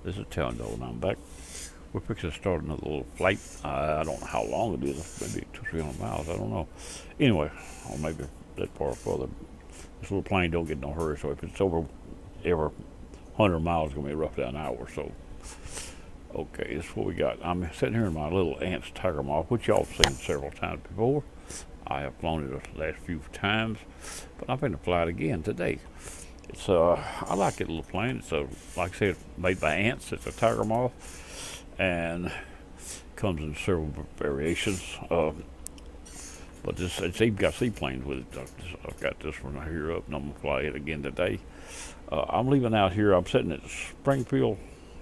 This is Telling Dog, and I'm back. We're fixing to start another little flight. I don't know how long it is. Maybe 200-300 miles. I don't know. Anyway, or maybe that far further. This little plane don't get no hurry. So if it's over every 100 miles, it's gonna be roughly an hour. So okay, this is what we got. I'm sitting here in my little Ant's Tiger Moth, which y'all have seen several times before. I have flown it the last few times, but I'm going to fly it again today. It's I like it little plane. It's like I said, made by Ants. It's a Tiger Moth, and comes in several variations. But it's even got seaplanes with it. I've got this one here up, and I'm gonna fly it again today. I'm leaving out here. I'm sitting at SpringField,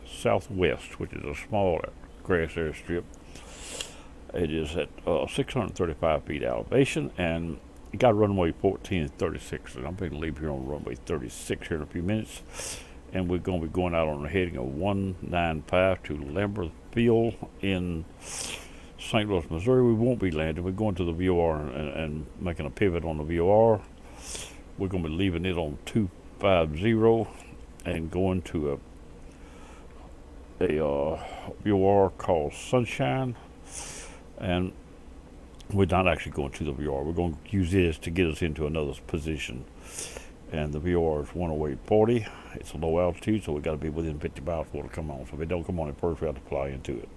SouthWest, which is a small grass airstrip. It is at 635 feet elevation, and it got runway 14 and 36. And I'm going to leave here on runway 36 here in a few minutes. And we're going to be going out on a heading of 195 to Lambert Field in St. Louis, Missouri. We won't be landing. We're going to the VOR and making a pivot on the VOR. We're going to be leaving it on 250 and going to a VOR called Sunshine. And we're not actually going to the VOR. We're going to use this to get us into another position. And the VOR is 108.40. It's a low altitude, so we got to be within 50 miles for it to come on. So if it don't come on at first, we have to fly into it.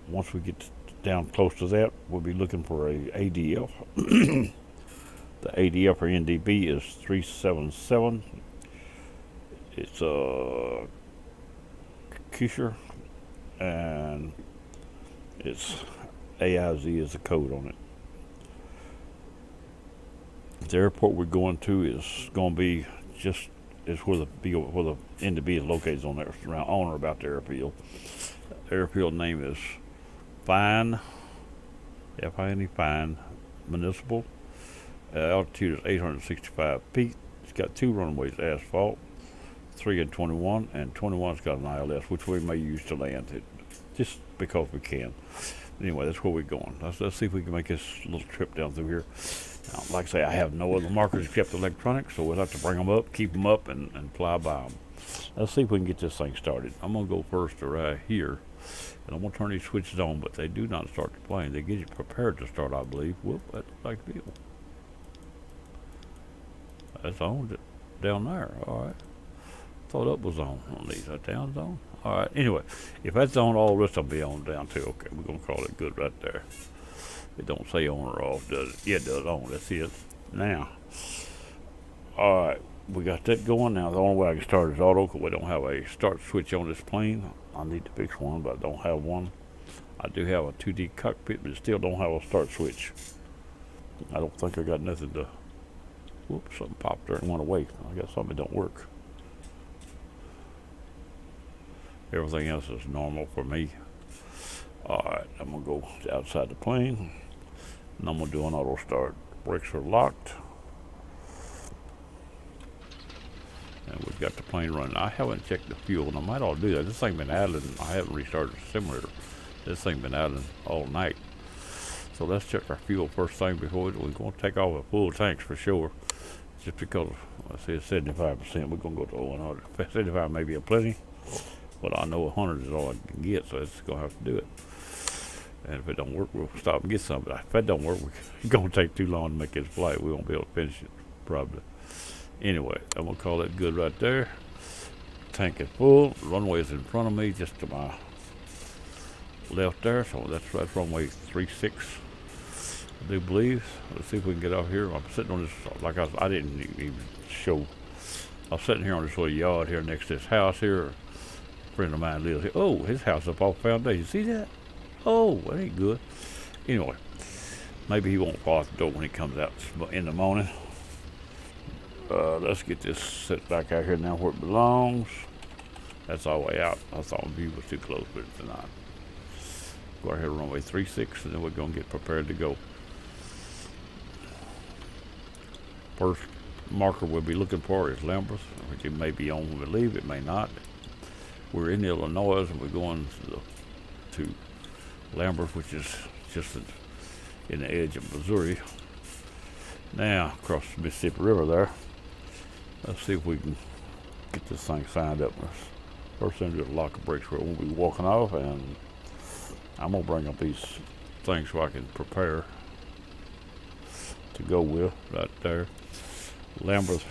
Once we get down close to that, we'll be looking for a ADF. The ADF or NDB is 377. It's a Kisher, and it's AIZ is the code on it. The airport we're going to is going to be just is where the NDB is located on there, around on or about the airfield. The airfield name is Fine, F-I-N-E, Fine Municipal. Altitude is 865 feet. It's got 2 runways asphalt, 3 and 21, and 21's got an ILS, which we may use to land it, just because we can. Anyway, that's where we're going. Let's see if we can make this little trip down through here. Now, like I say, I have no other markers except electronic, so we'll have to bring them up, keep them up, and fly by them. Let's see if we can get this thing started. I'm going to go first to right here, and I'm going to turn these switches on, but they do not start the plane. They get you prepared to start, I believe. Whoop, that's like the deal. That's on down there. All right. Thought up was on these. That down's on. All right. Anyway, if that's on, all the rest will be on down too. Okay, we're gonna call it good right there. It don't say on or off, does it? Yeah, it does on. That's it. Now, all right, we got that going. Now the only way I can start is auto, because we don't have a start switch on this plane. I need to fix one, but I don't have one. I do have a 2D cockpit, but it still don't have a start switch. I don't think I got nothing to. Whoops! Something popped there and went away. I got something that don't work. Everything else is normal for me. Alright, I'm going to go outside the plane, and I'm going to do an auto start. Brakes are locked, and we've got the plane running. I haven't checked the fuel, and I might ought to do that. This thing been idling. I haven't restarted the simulator. This thing been idling all night. So let's check our fuel first thing before we're going to take off a full tanks for sure. Just because, I say it's 75%, we're going to go to 100. 75 may be a plenty. But I know 100 is all I can get, so it's going to have to do it. And if it don't work, we'll stop and get some. But if it don't work, it's going to take too long to make this flight. We won't be able to finish it, probably. Anyway, I'm going to call that good right there. Tank is full. The runway is in front of me, just to my left there. So that's runway 36, I do believe. Let's see if we can get out here. I'm sitting on this, like I didn't even show. I'm sitting here on this little yard here next to this house here. Friend of mine lives here. Oh, his house up off the foundation. See that? Oh, that ain't good. Anyway, maybe he won't fall out the door when he comes out in the morning. Let's get this set back out here now where it belongs. That's all the way out. I thought the view was too close, but it's not. Go ahead, runway 36, and then we're going to get prepared to go. First marker we'll be looking for is Lambert, which it may be on when we leave. It may not. We're in Illinois, and we're going to Lambert, which is just in the edge of Missouri. Now, across the Mississippi River there. Let's see if we can get this thing signed up. First thing, do a lock of bricks where it won't be walking off, and I'm gonna bring up these things so I can prepare to go with right there. Lambert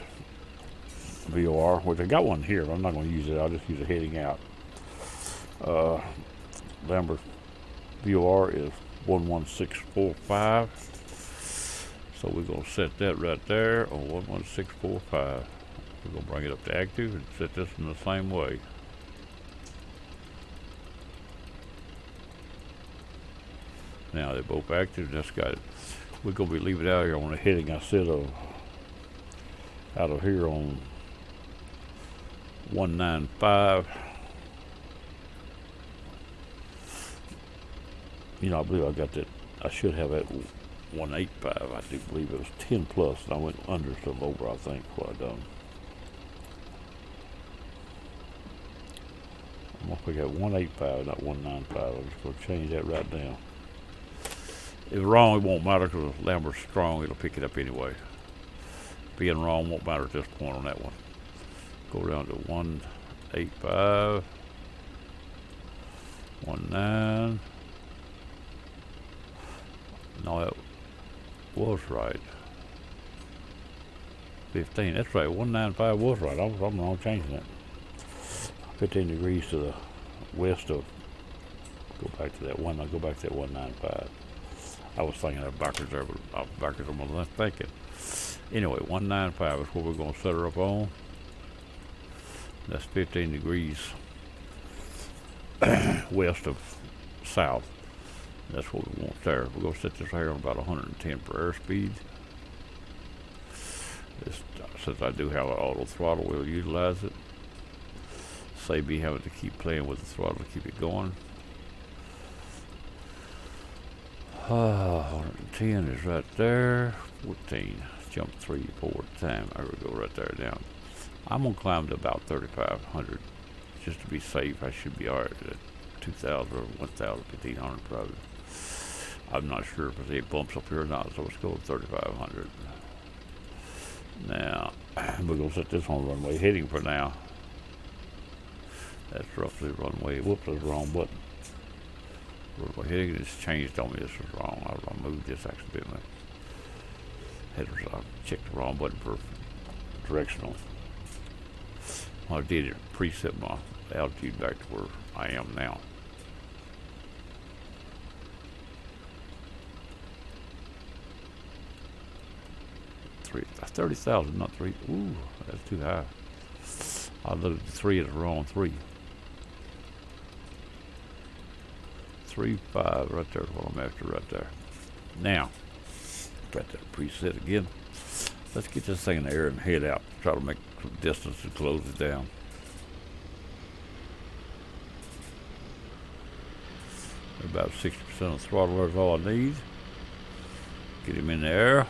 VOR, which I got one here, but I'm not gonna use it. I'll just use it heading out. Lambert VOR is 11645. So we're gonna set that right there on 11645. We're gonna bring it up to active and set this in the same way. Now they're both active. That's got it. We're gonna be leaving it out here on the heading. I said out of here on 195. You know, I believe I got that. I should have that 185. I do believe it was 10 plus, and I went under instead of over. I think what I done. I'm gonna pick at 185, not 195. I'm just gonna change that right now. If it's wrong, it won't matter because Lambert's strong. It'll pick it up anyway. Being wrong won't matter at this point on that one. Go down to 185, 19. No, that was right. 15. That's right. 195 was right. I'm wrong changing it. 15 degrees to the west of. Go back to that one. I'll go back to that 195. I was thinking that backwards there, but I was backwards on my left thinking. Anyway, 195 is what we're going to set her up on. That's 15 degrees west of south. That's what we want there. We're going to set this here on about 110 per airspeed. Since I do have an auto throttle, we'll utilize it. Save me having to keep playing with the throttle to keep it going. 110 is right there. 14. Jump 3 forward time. There we go, right there down. I'm gonna climb to about 3,500 just to be safe. I should be alright at 2,000 or 1,000, 1,500 probably. I'm not sure if it bumps up here or not, so let's go to 3,500. Now, we're gonna set this on runway heading for now. That's roughly runway. Whoops, that's the wrong button. Runway heading is changed on me. This is wrong. I moved this accidentally. I checked the wrong button for directional. I did it preset my altitude back to where I am now. That's 30,000, not 3. Ooh, that's too high. I looked at the 3 as the wrong 3. 3.5 right there is what I'm after right there. Now, got that preset again. Let's get this thing in the air and head out. Try to make some distance and close it down. About 60% of the throttle, there's all I need. Get him in the air.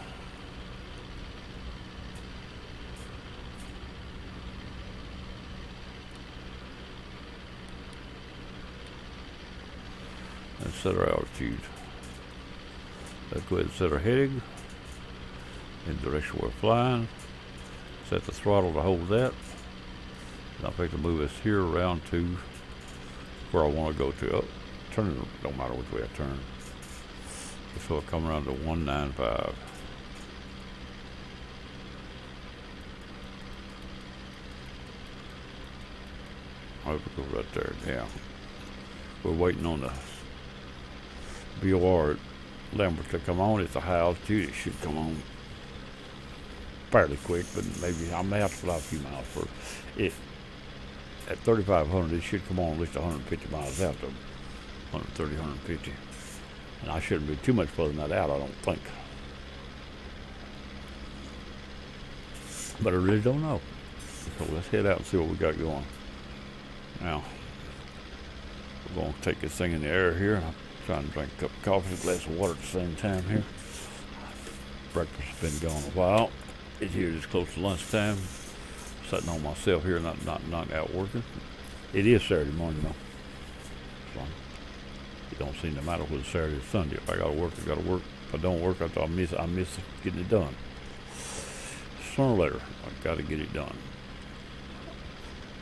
And set our altitude. Let's go ahead and set our heading in the direction we're flying. Set the throttle to hold that. And I'll pick to move us here around to where I want to go to. Oh, turn it, don't matter which way I turn. So I'll come around to 195. I'll go right there. Now, we're waiting on the VOR Lambert to come on. It's a high altitude. It should come on fairly quick, but maybe I may have to fly a few miles for it. At 3,500, it should come on at least 150 miles out to 130, 150. And I shouldn't be too much further than that out, I don't think. But I really don't know. So let's head out and see what we got going. Now, we're going to take this thing in the air here. I'm trying to drink a cup of coffee and a glass of water at the same time here. Breakfast has been gone a while. It's here just close to lunchtime. Sitting on myself here, not out working. It is Saturday morning though. So it don't seem to matter whether it's Saturday or Sunday. If I gotta work, I gotta work. If I don't work, I miss getting it done. Sooner or later, I gotta get it done.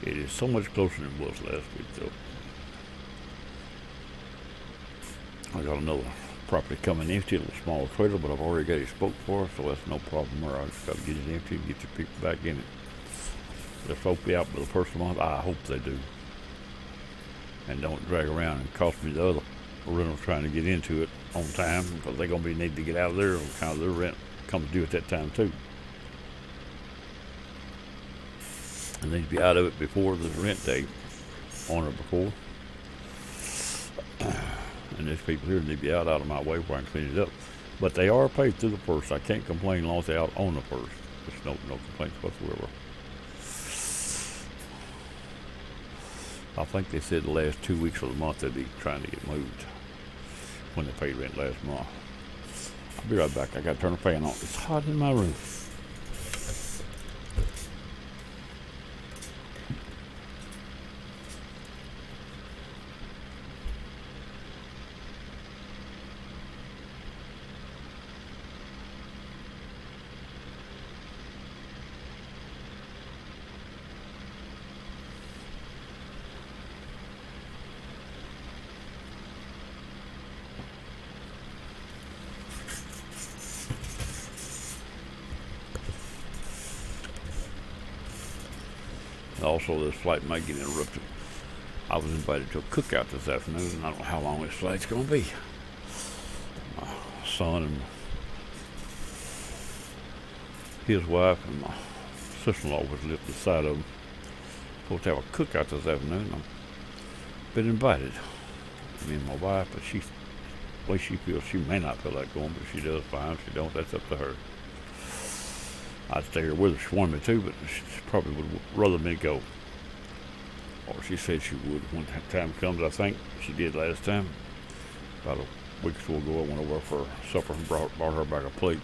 It is so much closer than it was last week, though. I got another property coming empty, a little small trailer, but I've already got it spoke for, so that's no problem there. I just got to get it empty and get your people back in it. They're supposed to be out by the first of the month. I hope they do. And don't drag around and cost me the other rentals trying to get into it on time, because they're going to be needing to get out of there, and kind of their rent comes due at that time too. And they need to be out of it before the rent date, on or before. And there's people here that need to be out of my way where I can clean it up. But they are paid through the first. I can't complain as long as they're out on the first. There's no complaints whatsoever. I think they said the last 2 weeks of the month they'd be trying to get moved when they paid rent last month. I'll be right back. I got to turn the fan on. It's hot in my room. Also, this flight might get interrupted. I was invited to a cookout this afternoon, and I don't know how long this flight's going to be. My son and his wife and my sister-in-law was living beside of them. Supposed to have a cookout this afternoon. I've been invited. Me and my wife, but the way she feels, she may not feel like going, but she does fine. If she don't, that's up to her. I'd stay here with her if she wanted me to, but she probably would rather me go. Or she said she would when time comes, I think. She did last time. About a week or so ago, I went over for supper and brought her back a plate.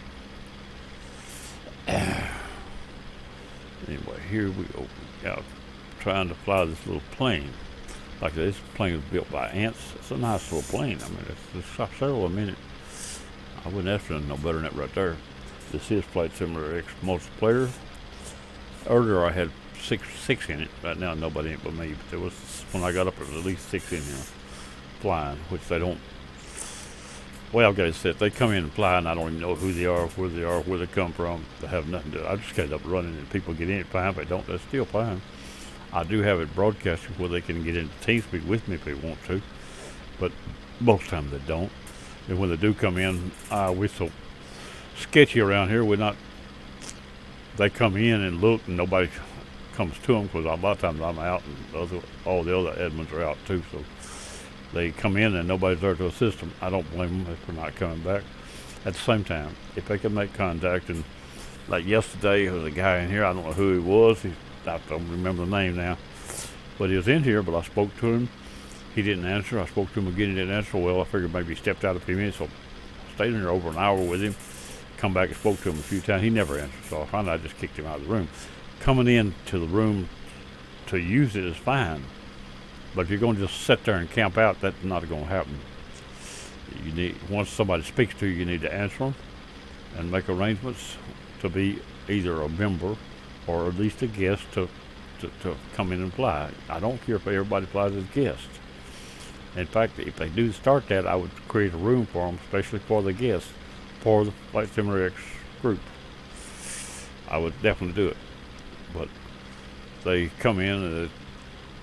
Anyway, here we go. Out trying to fly this little plane. Like this plane was built by ants. It's a nice little plane. I mean, it's several a minute. I wouldn't ask for no better than that right there. This is Flight Simulator X multiplayer. Earlier I had six in it. Right now nobody in it but me. But there was, when I got up, there was at least 6 in here flying, which they don't. Well, I've got to say, they come in and fly, and I don't even know who they are, where they come from. They have nothing to do. I just get up running, and people get in it fine. If they don't, that's still fine. I do have it broadcasting where they can get into TeamSpeak with me if they want to, but most times they don't. And when they do come in, we're so sketchy around here. They come in and look, and nobody comes to them, because a lot of times I'm out, and all the other admins are out too. So they come in and nobody's there to assist them. I don't blame them if they're not coming back. At the same time, if they can make contact, and like yesterday, there was a guy in here. I don't know who he was. I don't remember the name now, but he was in here. But I spoke to him. He didn't answer. I spoke to him again. He didn't answer. Well, I figured maybe he stepped out a few minutes. So I stayed in there over an hour with him. Come back and spoke to him a few times. He never answered. So finally I just kicked him out of the room. Coming into the room to use it is fine, but if you're going to just sit there and camp out, that's not going to happen. You need, once somebody speaks to you, you need to answer them and make arrangements to be either a member or at least a guest to come in and fly. I don't care if everybody flies as guests. In fact, if they do start that, I would create a room for them, especially for the guests, for the Flight Simulator X group. I would definitely do it. But they come in, and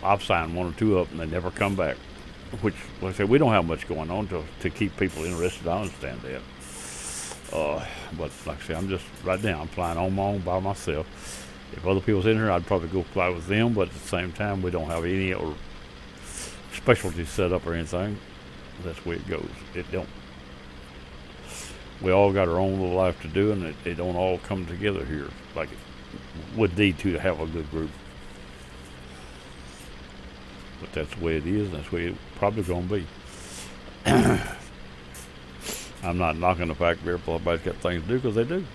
I've signed 1 or 2 up, and they never come back. Which, like I said, we don't have much going on to keep people interested. I understand that. But like I said, I'm just, right now, I'm flying on my own by myself. If other people's in here, I'd probably go fly with them, but at the same time, we don't have any or specialties set up or anything. That's the way it goes. It don't. We all got our own little life to do, and it don't all come together here like it would need to have a good group. But that's the way it is, and that's the way it's probably going to be. I'm not knocking the fact that everybody's got things to do, because they do.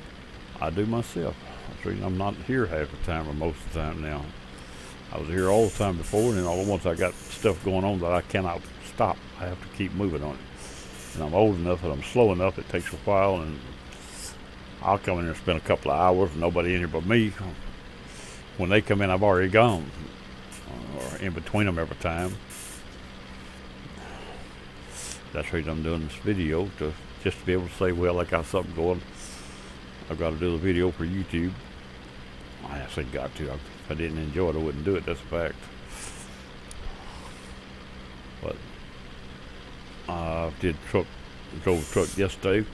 I do myself. That's the reason I'm not here half the time or most of the time now. I was here all the time before, and then all at once I got stuff going on that I cannot stop. I have to keep moving on it. And I'm old enough and I'm slow enough, it takes a while, and I'll come in here and spend a couple of hours, nobody in here but me. When they come in, I've already gone. in between them every time. That's the reason I'm doing this video, just to be able to say, well, I got something going. I've got to do the video for YouTube. I actually got to. If I didn't enjoy it, I wouldn't do it. That's a fact. But I drove a truck yesterday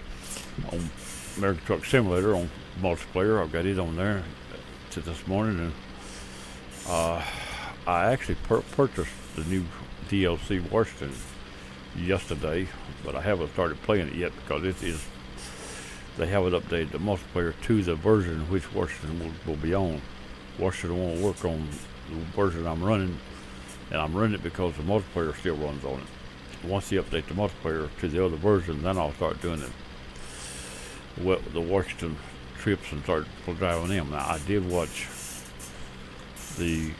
on American Truck Simulator on multiplayer. I've got it on there to this morning, and I actually purchased the new DLC Washington yesterday, but I haven't started playing it yet because they haven't updated the multiplayer to the version which Washington will be on. Washington won't work on the version I'm running, and I'm running it because the multiplayer still runs on it. Once they update the multiplayer to the other version, then I'll start doing it. The Washington trips and start driving them. Now, I did watch the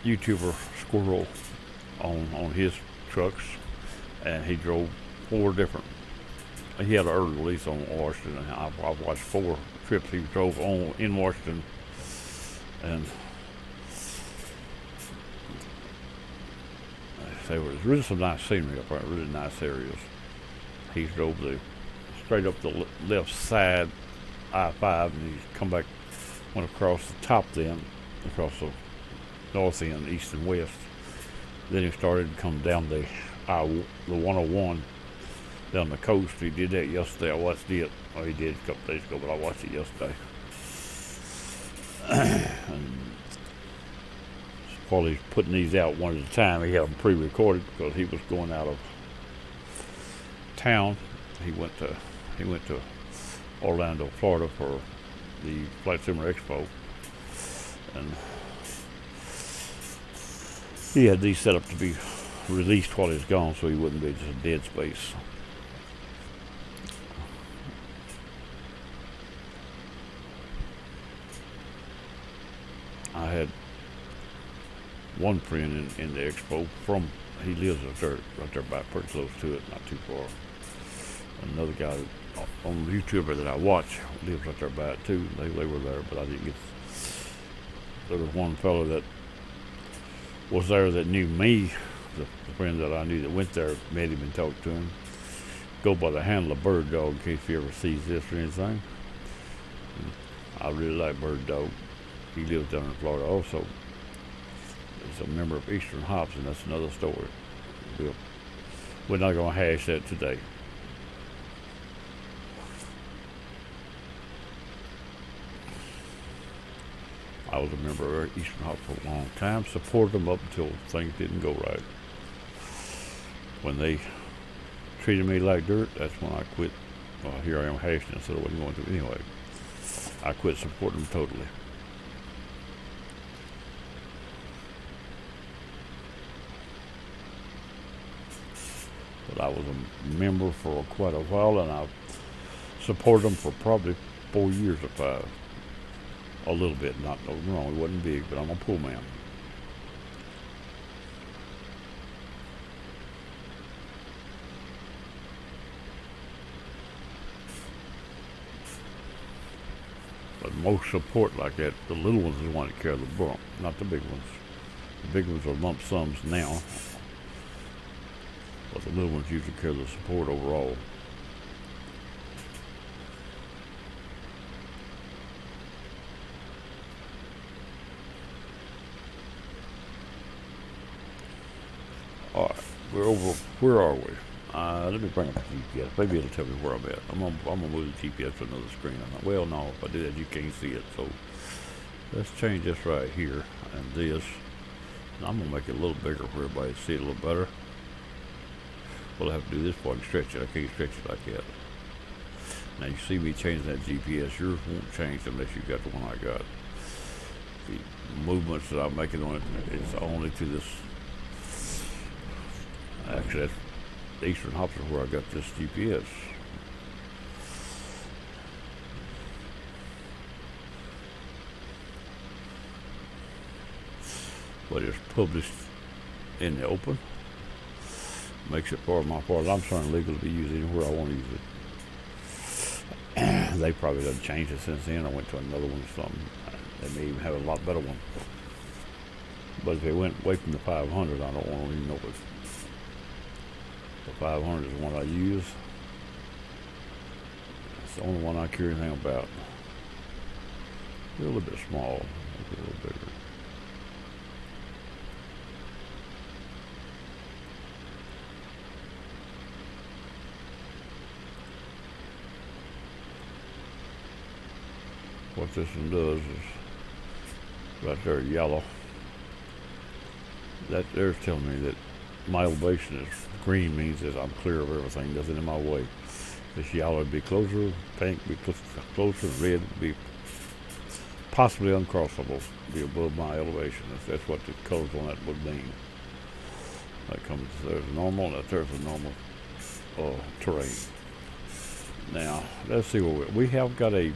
YouTuber Squirrel on his trucks, and he drove 4 different. He had an early release on Washington, and I've watched 4 trips he drove in Washington, and there was really some nice scenery up there, really nice areas. He drove straight up the left side I-5, and he's come back, went across the top, then across the north end, east and west. Then he started to come down the 101 down the coast. He did that yesterday. I watched it. Oh, he did a couple days ago, but I watched it yesterday. And while he's putting these out one at a time, he had them pre-recorded because he was going out of town. He went to Orlando, Florida for the Flight Simulator Expo, and he had these set up to be released while he's gone, so he wouldn't be just a dead space. I had one friend in the expo he lives right there by pretty close to it, not too far. Another guy on the YouTuber that I watch lives right there by it too. They were there, but I didn't get. There was one fellow that was there that knew me, the friend that I knew that went there, met him and talked to him. Go by the handle of Bird Dog in case he ever sees this or anything. I really like Bird Dog. He lives down in Florida also. He's a member of Eastern Hops, and that's another story. We're not going to hash that today. I was a member of Eastern Hops for a long time, supported them up until things didn't go right. When they treated me like dirt, that's when I quit. Well, here I am hashing it, so I wasn't going to anyway. I quit supporting them totally. But I was a member for quite a while, and I supported them for probably 4 years or 5. A little bit, not wrong, it wasn't big, but I'm a pool man. But most support like that, the little ones is the one that carry the bump, not the big ones. The big ones are lump sums now, but the little ones usually carry the support overall. Alright, we're over, where are we? Let me bring up the GPS. Maybe it'll tell me where I'm at. I'm gonna move the GPS to another screen. Well, no, if I do that, you can't see it. So let's change this right here and this. And I'm gonna make it a little bigger for everybody to see it a little better. Well, I have to do this before I can stretch it. I can't stretch it like that. Now you see me changing that GPS. Yours won't change unless you got the one I got. The movements that I'm making on it is only to this. Actually, that's the Eastern Hops is where I got this GPS. But it's published in the open. Makes it far as I'm concerned legal to be used anywhere I want to use it. They probably done changed it since then. I went to another one or something. They may even have a lot better one. But if they went away from the 500, I don't want to even know if the 500 is the one I use. It's the only one I care anything about. They're a little bit small, maybe a little bigger. What this one does is, right there, yellow. That there's telling me that my elevation is green, means that I'm clear of everything, nothing in my way. This yellow would be closer, pink would be closer, red would be possibly uncrossable, be above my elevation. That's what the colors on that would mean. That comes, there's normal, and there's a normal terrain. Now, let's see what we have got a,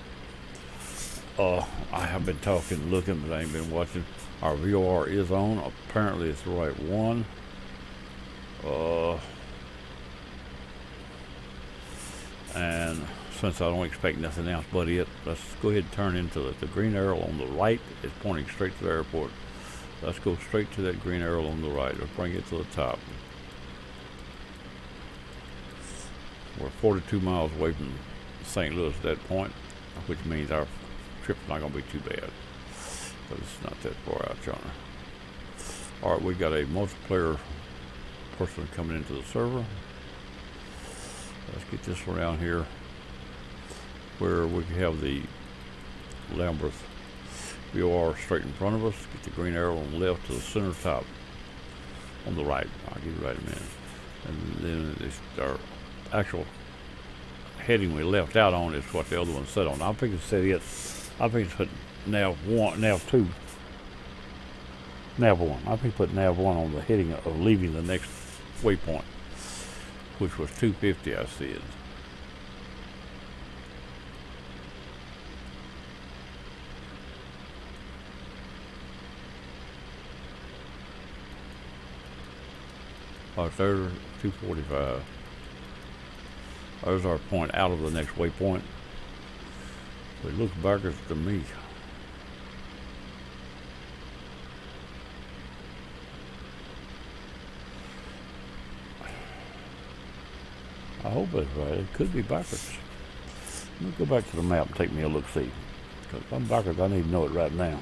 I have been talking, looking, but I ain't been watching. Our VOR is on. Apparently it's the right one. And since I don't expect nothing else but it, let's go ahead and turn into the green arrow on the right. It's pointing straight to the airport. Let's go straight to that green arrow on the right. Let's bring it to the top. We're 42 miles away from St. Louis at that point, which means our trip's not going to be too bad, because it's not that far out yonder. Alright, we got a multiplayer person coming into the server. Let's get this around here where we can have the Lambeth VOR straight in front of us. Get the green arrow on the left to the center top on the right. I'll give you right in a minute. And then it's our actual heading we left out on is what the other one set on. I think it said it. I think it's put nav 1, nav 2, nav 1. I think put nav 1 on the heading of leaving the next waypoint, which was 250, I said. Our third 245. There's our point out of the next waypoint. It looks backwards to me. I hope that's right. It could be backwards. Let me go back to the map and take me a look-see. Because if I'm backwards, I need to know it right now.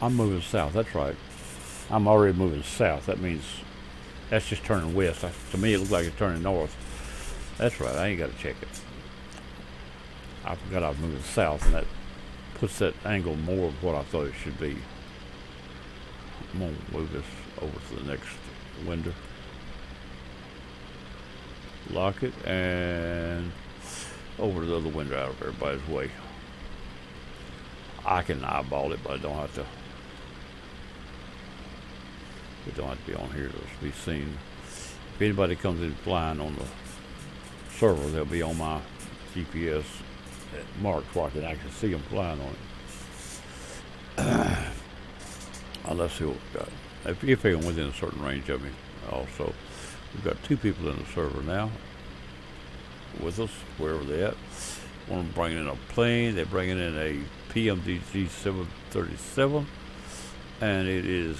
I'm moving south, that's right. I'm already moving south. That means that's just turning west. To me, it looks like it's turning north. That's right, I ain't got to check it. I forgot I was moving south, and that puts that angle more of what I thought it should be. I'm going to move this over to the next window. Lock it, and over to the other window out of everybody's way. I can eyeball it, but I don't have to. We don't have to be on here to be seen. If anybody comes in flying on the server, they'll be on my GPS marked where I can actually see them flying on it. Let's see what we've got. If they're within a certain range of me. Also, we've got 2 people in the server now with us, wherever they're at. One bringing in a plane. They're bringing in a PMDG 737, and it is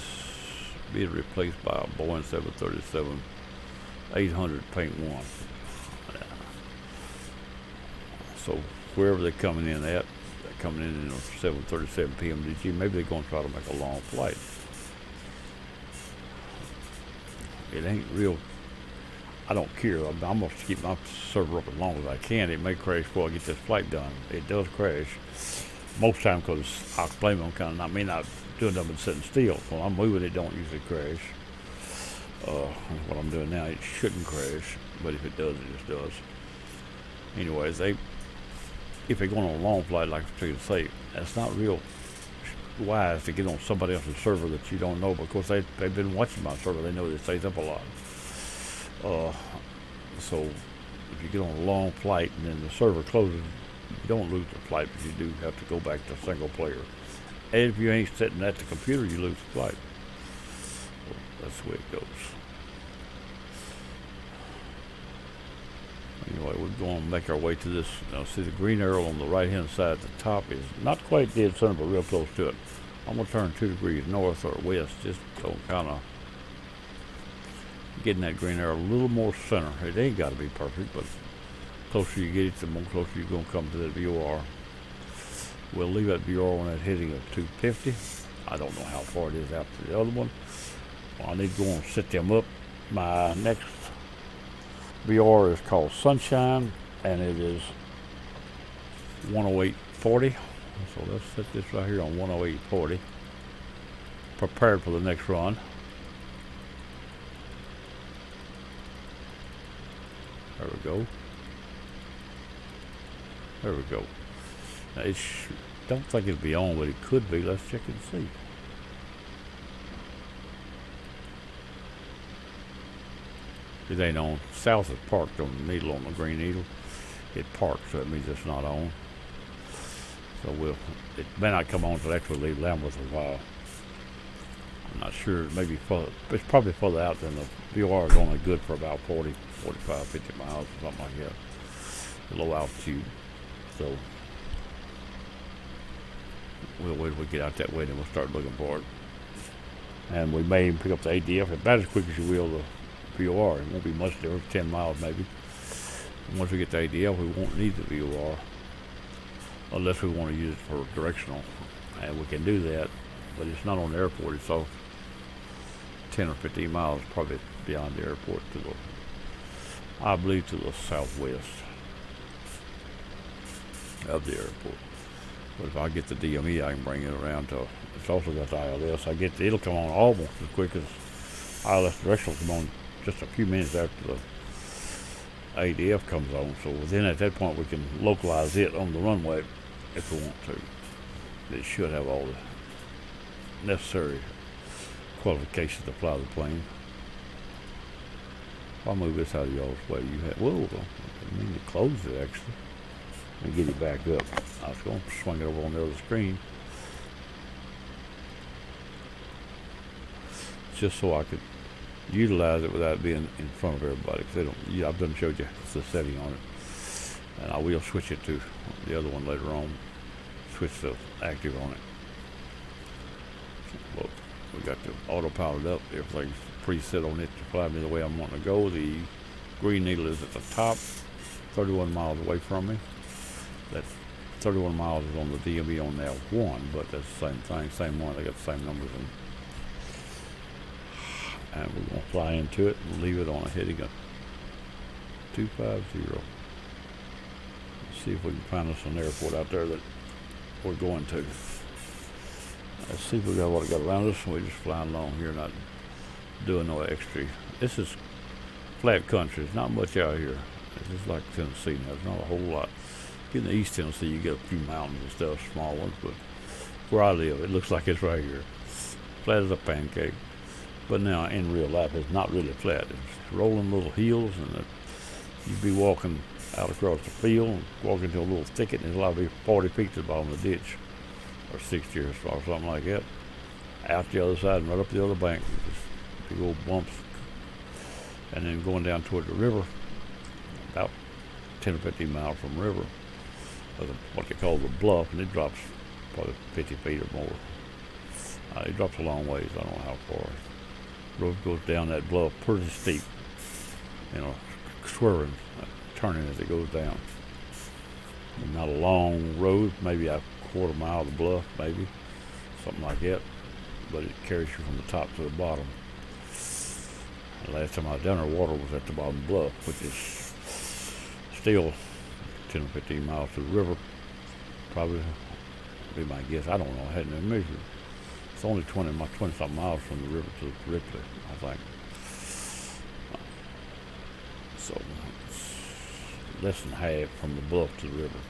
being replaced by a Boeing 737-800 Paint 1. So wherever they're coming in at, they're coming in a 737 PMDG. Maybe they're going to try to make a long flight. It ain't real. I don't care. I'm going to keep my server up as long as I can. It may crash before I get this flight done. It does crash. Most time, because I blame them kind of, I mean, not doing nothing but sitting still. When I'm moving, it don't usually crash. That's what I'm doing now. It shouldn't crash, but if it does, it just does. Anyways, if they're going on a long flight, like I was say, that's not real wise to get on somebody else's server that you don't know, because they've been watching my server. They know it stays up a lot. So if you get on a long flight and then the server closes, you don't lose the flight, but you do have to go back to single player. And if you ain't sitting at the computer, you lose the flight. Well, that's the way it goes. anyway, we're going to make our way to this. See the green arrow on the right hand side at the top is not quite dead center, but real close to it. I'm going to turn 2 degrees north or west, just to kind of getting that green arrow a little more center. It ain't got to be perfect, but the closer you get it, the more closer you're going to come to that VOR. We'll leave that VOR on that heading of 250. I don't know how far it is out to the other one. Well, I need to go and set them up. My next VOR is called Sunshine, and it is 108.40. So let's set this right here on 108.40. Prepared for the next run. There we go. There we go. Now don't think it'll be on, but it could be. Let's check and see. It ain't on. South is parked on the needle, on the green needle. It parked, so it means it's not on. So it may not come on until after we leave Lambeth a while. I'm not sure. Maybe it's probably further out than the VOR is only good for about 40, 45, 50 miles or something like that. Low altitude. So we'll wait till we get out that way, then we'll start looking for it. And we may even pick up the ADF about as quick as you will the VOR. It won't be much different, 10 miles maybe. And once we get the ADF, we won't need the VOR unless we want to use it for directional. And we can do that, but it's not on the airport. It's off 10 or 15 miles, probably beyond the airport to the, I believe, to the southwest of the airport. But if I get the DME, I can bring it around to, it's also got the ILS. It'll come on almost as quick as ILS directional come on just a few minutes after the ADF comes on. So then at that point we can localize it on the runway if we want to. It should have all the necessary qualifications to fly the plane. If I move this out of y'all's way, you have, whoa, I mean to close it actually. And get it back up. I was going to swing it over on the other screen just so I could utilize it without being in front of everybody. Cause they don't. Yeah, I've done showed you the setting on it, and I will switch it to the other one later on. Switch the active on it. Look, we got the autopilot up. Everything's preset on it to fly me the way I'm wanting to go. The green needle is at the top, 31 miles away from me. That 31 miles is on the DME on that one, but that's the same thing, same one. They got the same numbers in. And we're going to fly into it and leave it on a heading of 250. Let's see if we can find us an airport out there that we're going to. Let's see if we got what we got around us, and we're just flying along here, not doing no extra. This is flat country. There's not much out here. It's just like Tennessee. There's not a whole lot. In the East Tennessee, you get a few mountains and stuff, small ones, but where I live, it looks like it's right here. Flat as a pancake. But now, in real life, it's not really flat. It's rolling little hills, and you'd be walking out across the field, and walking to a little thicket, and there's be 40 feet to the bottom of the ditch, or 60 or something like that. Out the other side and right up the other bank, just big old bumps. And then going down toward the river, about 10 or 15 miles from the river, what they call the bluff, and it drops probably 50 feet or more. It drops a long ways. I don't know how far. The road goes down that bluff pretty steep, swerving, turning as it goes down. And not a long road, maybe a quarter mile of the bluff, maybe something like that. But it carries you from the top to the bottom. The last time I was down there, water was at the bottom of the bluff, which is still 10 or 15 miles to the river. Probably be my guess. I don't know. I hadn't even measured. It's only 20-something miles from the river to Ripley, I think. So it's less than half from the bluff to the river.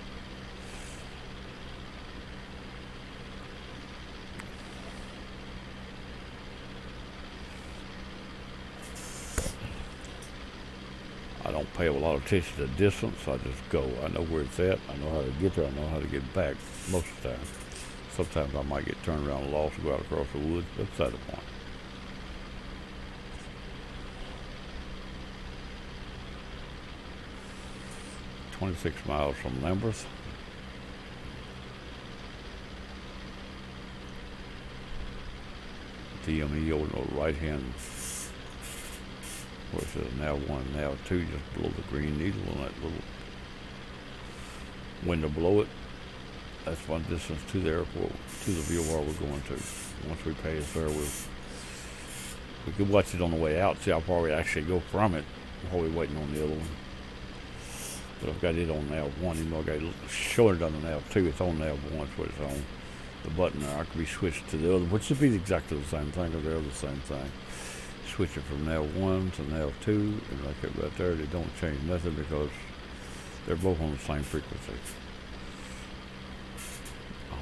I don't pay a lot of attention to distance. I just go. I know where it's at. I know how to get there. I know how to get back most of the time. Sometimes I might get turned around and lost and go out across the woods. That's beside the point. 26 miles from Lambeth. DME on the right hand, where it says now 1, now 2, just below the green needle on that little window below it. That's my distance to the airport, to the VOR we're going to. Once we pass there, we could watch it on the way out, see how far we actually go from it while we're waiting on the other one. But I've got it on nav 1, even though I got it showing it on the nav 2, it's on nav 1, that's what it's on. The button there, I could be switched to the other, which would be exactly the same thing, because they're the same thing. Switch it from nav 1 to nav 2, and like it right there, they don't change nothing because they're both on the same frequency.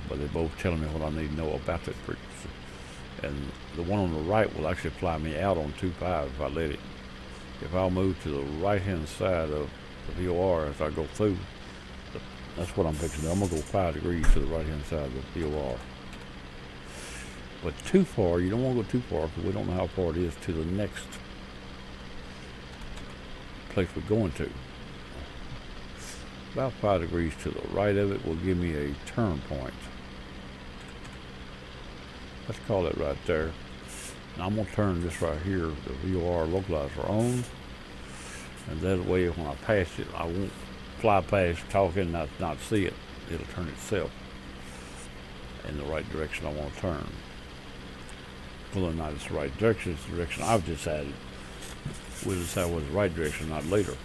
But they're both telling me what I need to know about that frequency. And the one on the right will actually fly me out on 2.5 if I let it. If I'll move to the right hand side of the VOR as I go through, that's what I'm fixing to do. I'm going to go 5 degrees to the right hand side of the VOR. But too far, you don't want to go too far because we don't know how far it is to the next place we're going to. About 5 degrees to the right of it will give me a turn point. Let's call it right there. Now I'm going to turn this right here, the VOR localizer on. And that way when I pass it, I won't fly past talking and not see it. It'll turn itself in the right direction I want to turn. Whether or not it's the right direction, it's the direction I've decided. We'll decide what's the right direction, not later.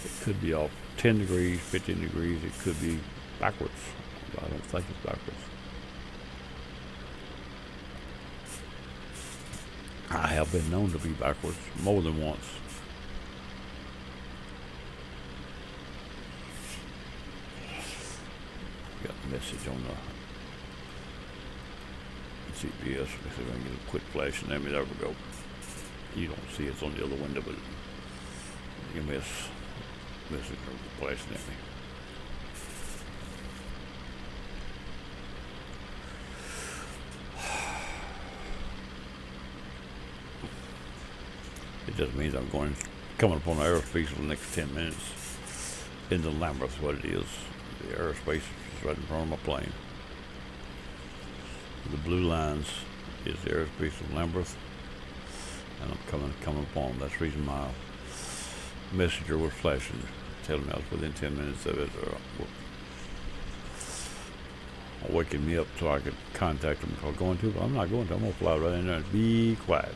It could be off 10 degrees, 15 degrees, it could be backwards. I don't think it's backwards. I have been known to be backwards more than once. Got a message on the GPS. Let's see if I can get it quit flashing at me. There we go. You don't see it's on the other window, but you miss message flashing at me. It just means I'm coming up on the airspace for the next 10 minutes into Lambeth, what it is. The airspace is right in front of my plane. The blue lines is the airspace of Lambeth, and I'm coming upon them. That's the reason my messenger was flashing, telling me I was within 10 minutes of it, or waking me up so I could contact them if I was going to, but I'm not going to. I'm going to fly right in there and be quiet.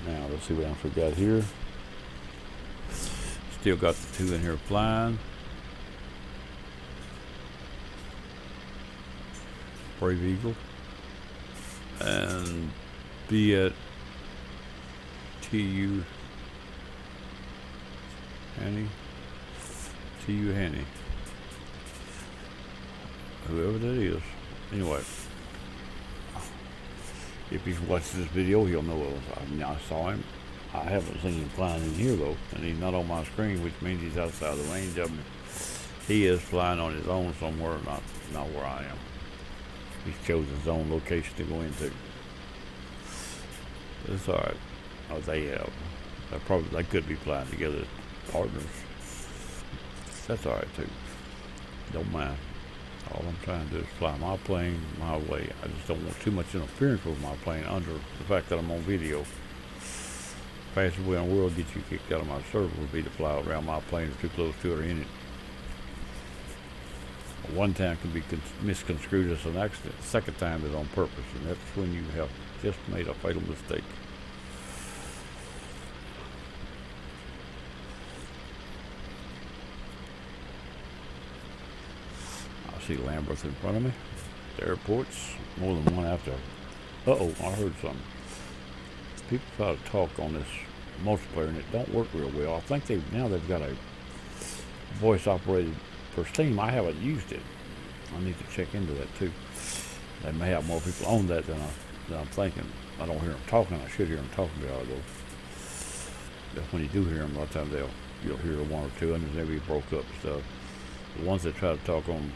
Now, let's see what else we got here. Still got the 2 in here flying. Brave Eagle. And be at TU Hanny. TU Hanny. Whoever that is. Anyway. If he's watching this video, he'll know I saw him. I haven't seen him flying in here though, and he's not on my screen, which means he's outside the range of me. He is flying on his own somewhere, not where I am. He's chosen his own location to go into. It's alright. Oh, they could be flying together as partners. That's alright too. Don't mind. All I'm trying to do is fly my plane my way. I just don't want too much interference with my plane under the fact that I'm on video. Fastest way in the world to get you kicked out of my server would be to fly around my plane or too close to it or in it. One time can be misconstrued as an accident. The second time is on purpose, and that's when you have just made a fatal mistake. See Lambeth in front of me. The airport's more than one after. Uh-oh, I heard something. People try to talk on this multiplayer and it don't work real well. I think they've got a voice operated per Steam. I haven't used it. I need to check into that too. They may have more people on that than I'm thinking. I don't hear them talking. I should hear them talking to though. But when you do hear them, a lot of times you'll hear one or two, and then maybe broke up and stuff. The ones that try to talk on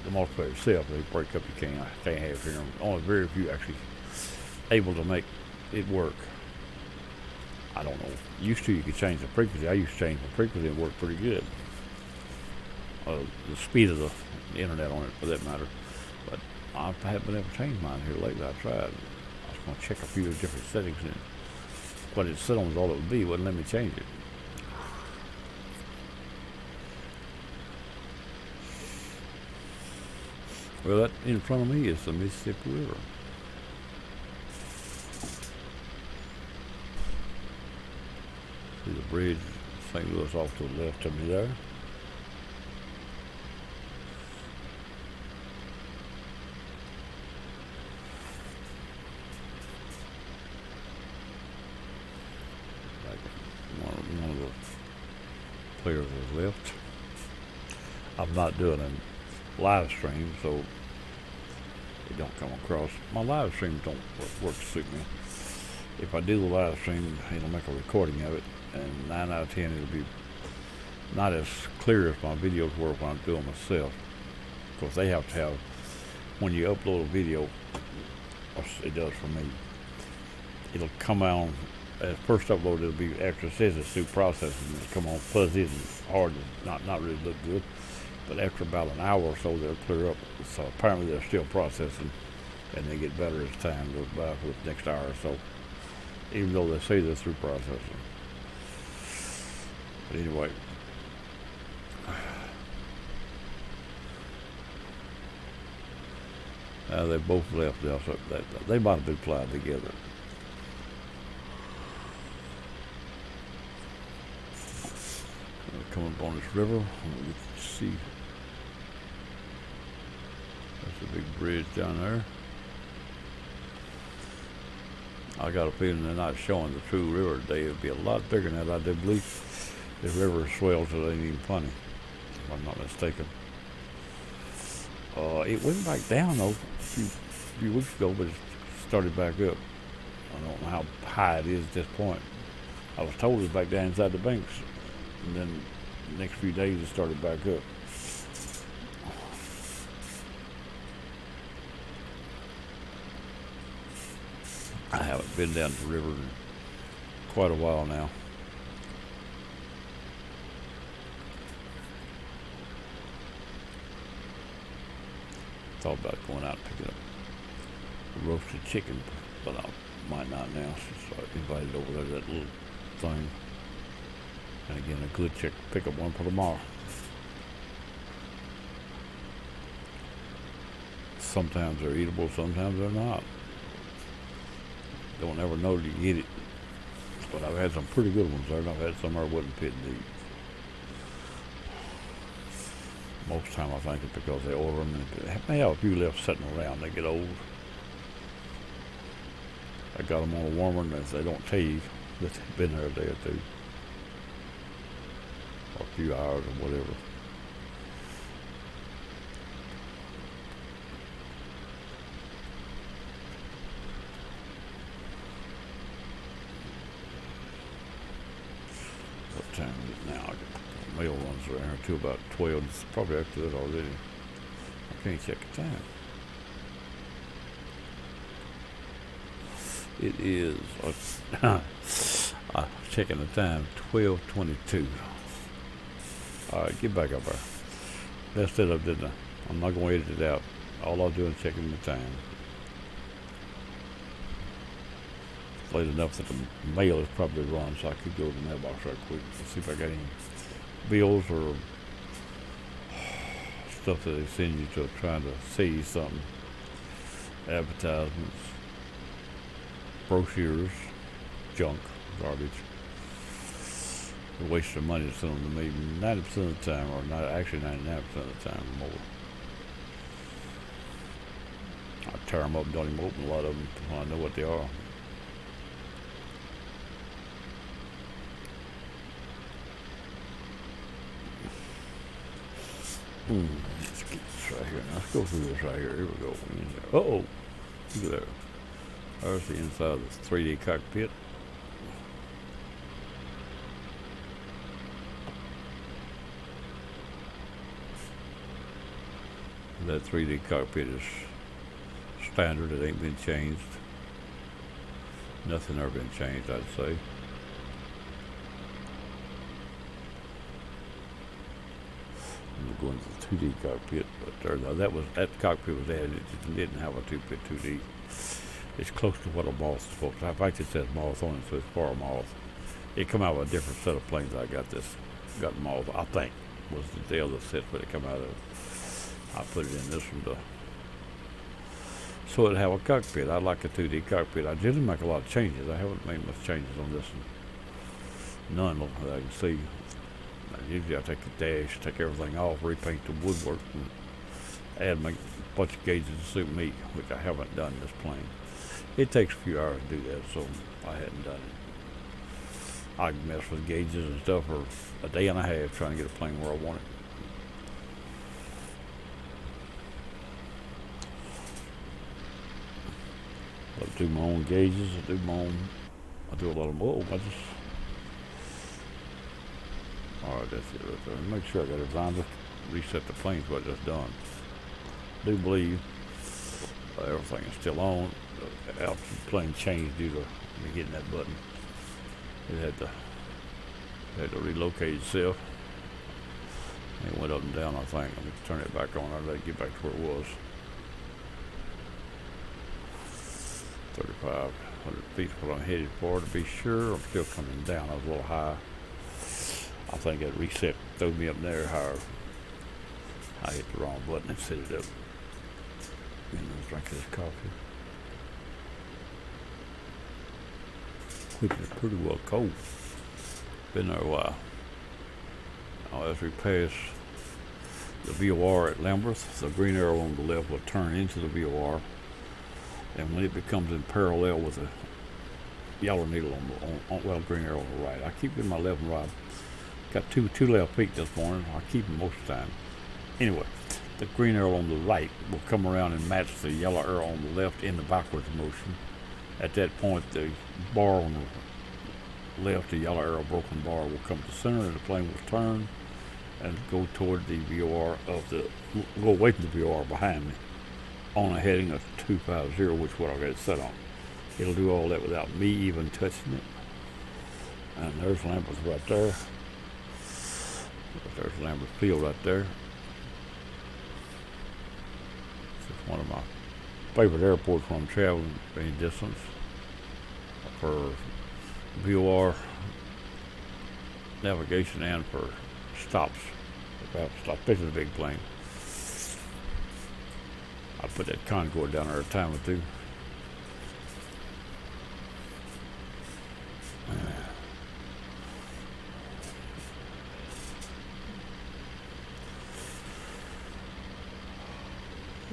the multiplayer itself, they break up. You can't have hear them. Only very few actually able to make it work. I don't know. Used to you could change the frequency. I used to change the frequency and it worked pretty good. The speed of the internet on it, for that matter. But I haven't been able to change mine here lately. I tried. I was going to check a few different settings, and what it said on was all it would be. It wouldn't let me change it. Well, that in front of me is the Mississippi River. See the bridge, St. Louis off to the left of me there. One of the players has left. I'm not doing a live stream, so it don't come across. My live streams don't work to suit me. If I do the live stream, it'll make a recording of it, and 9 out of 10 it'll be not as clear as my videos were when I'm doing myself. Because they have to have, when you upload a video, it does for me, it'll come out, at first upload it'll be, after it says it's through processing, it'll come on fuzzy and hard and not really look good. But after about an hour or so, they'll clear up. So apparently they're still processing, and they get better as time goes by for the next hour or so, even though they say they're through processing. But anyway, they both left now, so they might have been flying together. Coming up on this river, you can see that's a big bridge down there. I got a feeling they're not showing the true river today. It'll be a lot bigger than that. I do believe the river swells so it ain't even funny, if I'm not mistaken. It went back down though a few weeks ago, but it started back up. I don't know how high it is at this point. I was told it was back down inside the banks, and then the next few days it started back up. I haven't been down the river in quite a while now. Thought about going out and picking up a roasted chicken, but I might not now since I invited over there that little thing. And again, a good chick, pick up one for tomorrow. Sometimes they're eatable, sometimes they're not. Don't ever know till you get it. But I've had some pretty good ones there, and I've had some I wouldn't fit to eat. Most of the time I think it's because they order them, and they have a few left sitting around. They get old. I got them on a warmer, and if they don't tell you that they've been there a day or two, or a few hours or whatever. What time is it now? Mail runs around here till about 12. It's probably after that already. I can't check the time. It is, I'm checking the time, 12:22. Alright, get back up there. Messed it up, didn't I? I'm not going to edit it out. All I'm doing is checking the time. It's late enough that the mail is probably run, so I could go to the mailbox right quick and see if I got any bills or stuff that they send you to trying to sell you something. Advertisements, brochures, junk, garbage. They're wasting money to send them to me 90% of the time, or not actually 99% of the time or more. I tear them up and don't even open a lot of them when I know what they are. Let's get this right here. Now, let's go through this right here. Here we go. Uh-oh. Look at that. There's the inside of this 3D cockpit. That 3D cockpit is standard. It ain't been changed. Nothing ever been changed, I'd say. go into the 2D cockpit, but that cockpit was added. It didn't have a 2D. It's close to what a Moth is supposed to have. In fact, it says Moth on it, so it's for a Moth. It come out of a different set of planes. I got Moth, I think, was the other set, but it come out of. I put it in this one so it'd have a cockpit. I like a 2D cockpit. I didn't make a lot of changes. I haven't made much changes on this one. None that I can see. Usually I take the dash, take everything off, repaint the woodwork, and add a bunch of gauges to suit me, which I haven't done this plane. It takes a few hours to do that, so I hadn't done it. I can mess with gauges and stuff for a day and a half trying to get a plane where I want it. I do my own gauges, I do a lot of alright, that's it right there. Make sure I got everything. Just reset the planes what I just done. I do believe everything is still on. The altitude plane changed due to me hitting that button. It had to relocate itself. It went up and down, I think. Let me turn it back on. I'll let it get back to where it was. 3,500 feet is what I'm headed for. To be sure, I'm still coming down. I was a little high. I think that reset threw me up there higher. I hit the wrong button and set it up. And I drink this coffee, which is pretty well cold. Been there a while. Now, as we pass the VOR at Lambeth, the green arrow on the left will turn into the VOR, and when it becomes in parallel with the yellow needle on green arrow on the right. I keep in my left and right. Got two left feet this morning. I keep them most of the time. Anyway, the green arrow on the right will come around and match the yellow arrow on the left in the backwards motion. At that point, the bar on the left, the yellow arrow broken bar, will come to the center, and the plane will turn and go toward the VOR go away from the VOR behind me on a heading of 250, which is what I got it set on. It'll do all that without me even touching it. And there's Lambeth right there. There's Lambeth Field right there. It's one of my favorite airports when I'm traveling any distance for VOR navigation and for stops. Especially the big plane. I put that Concorde down there a time or two.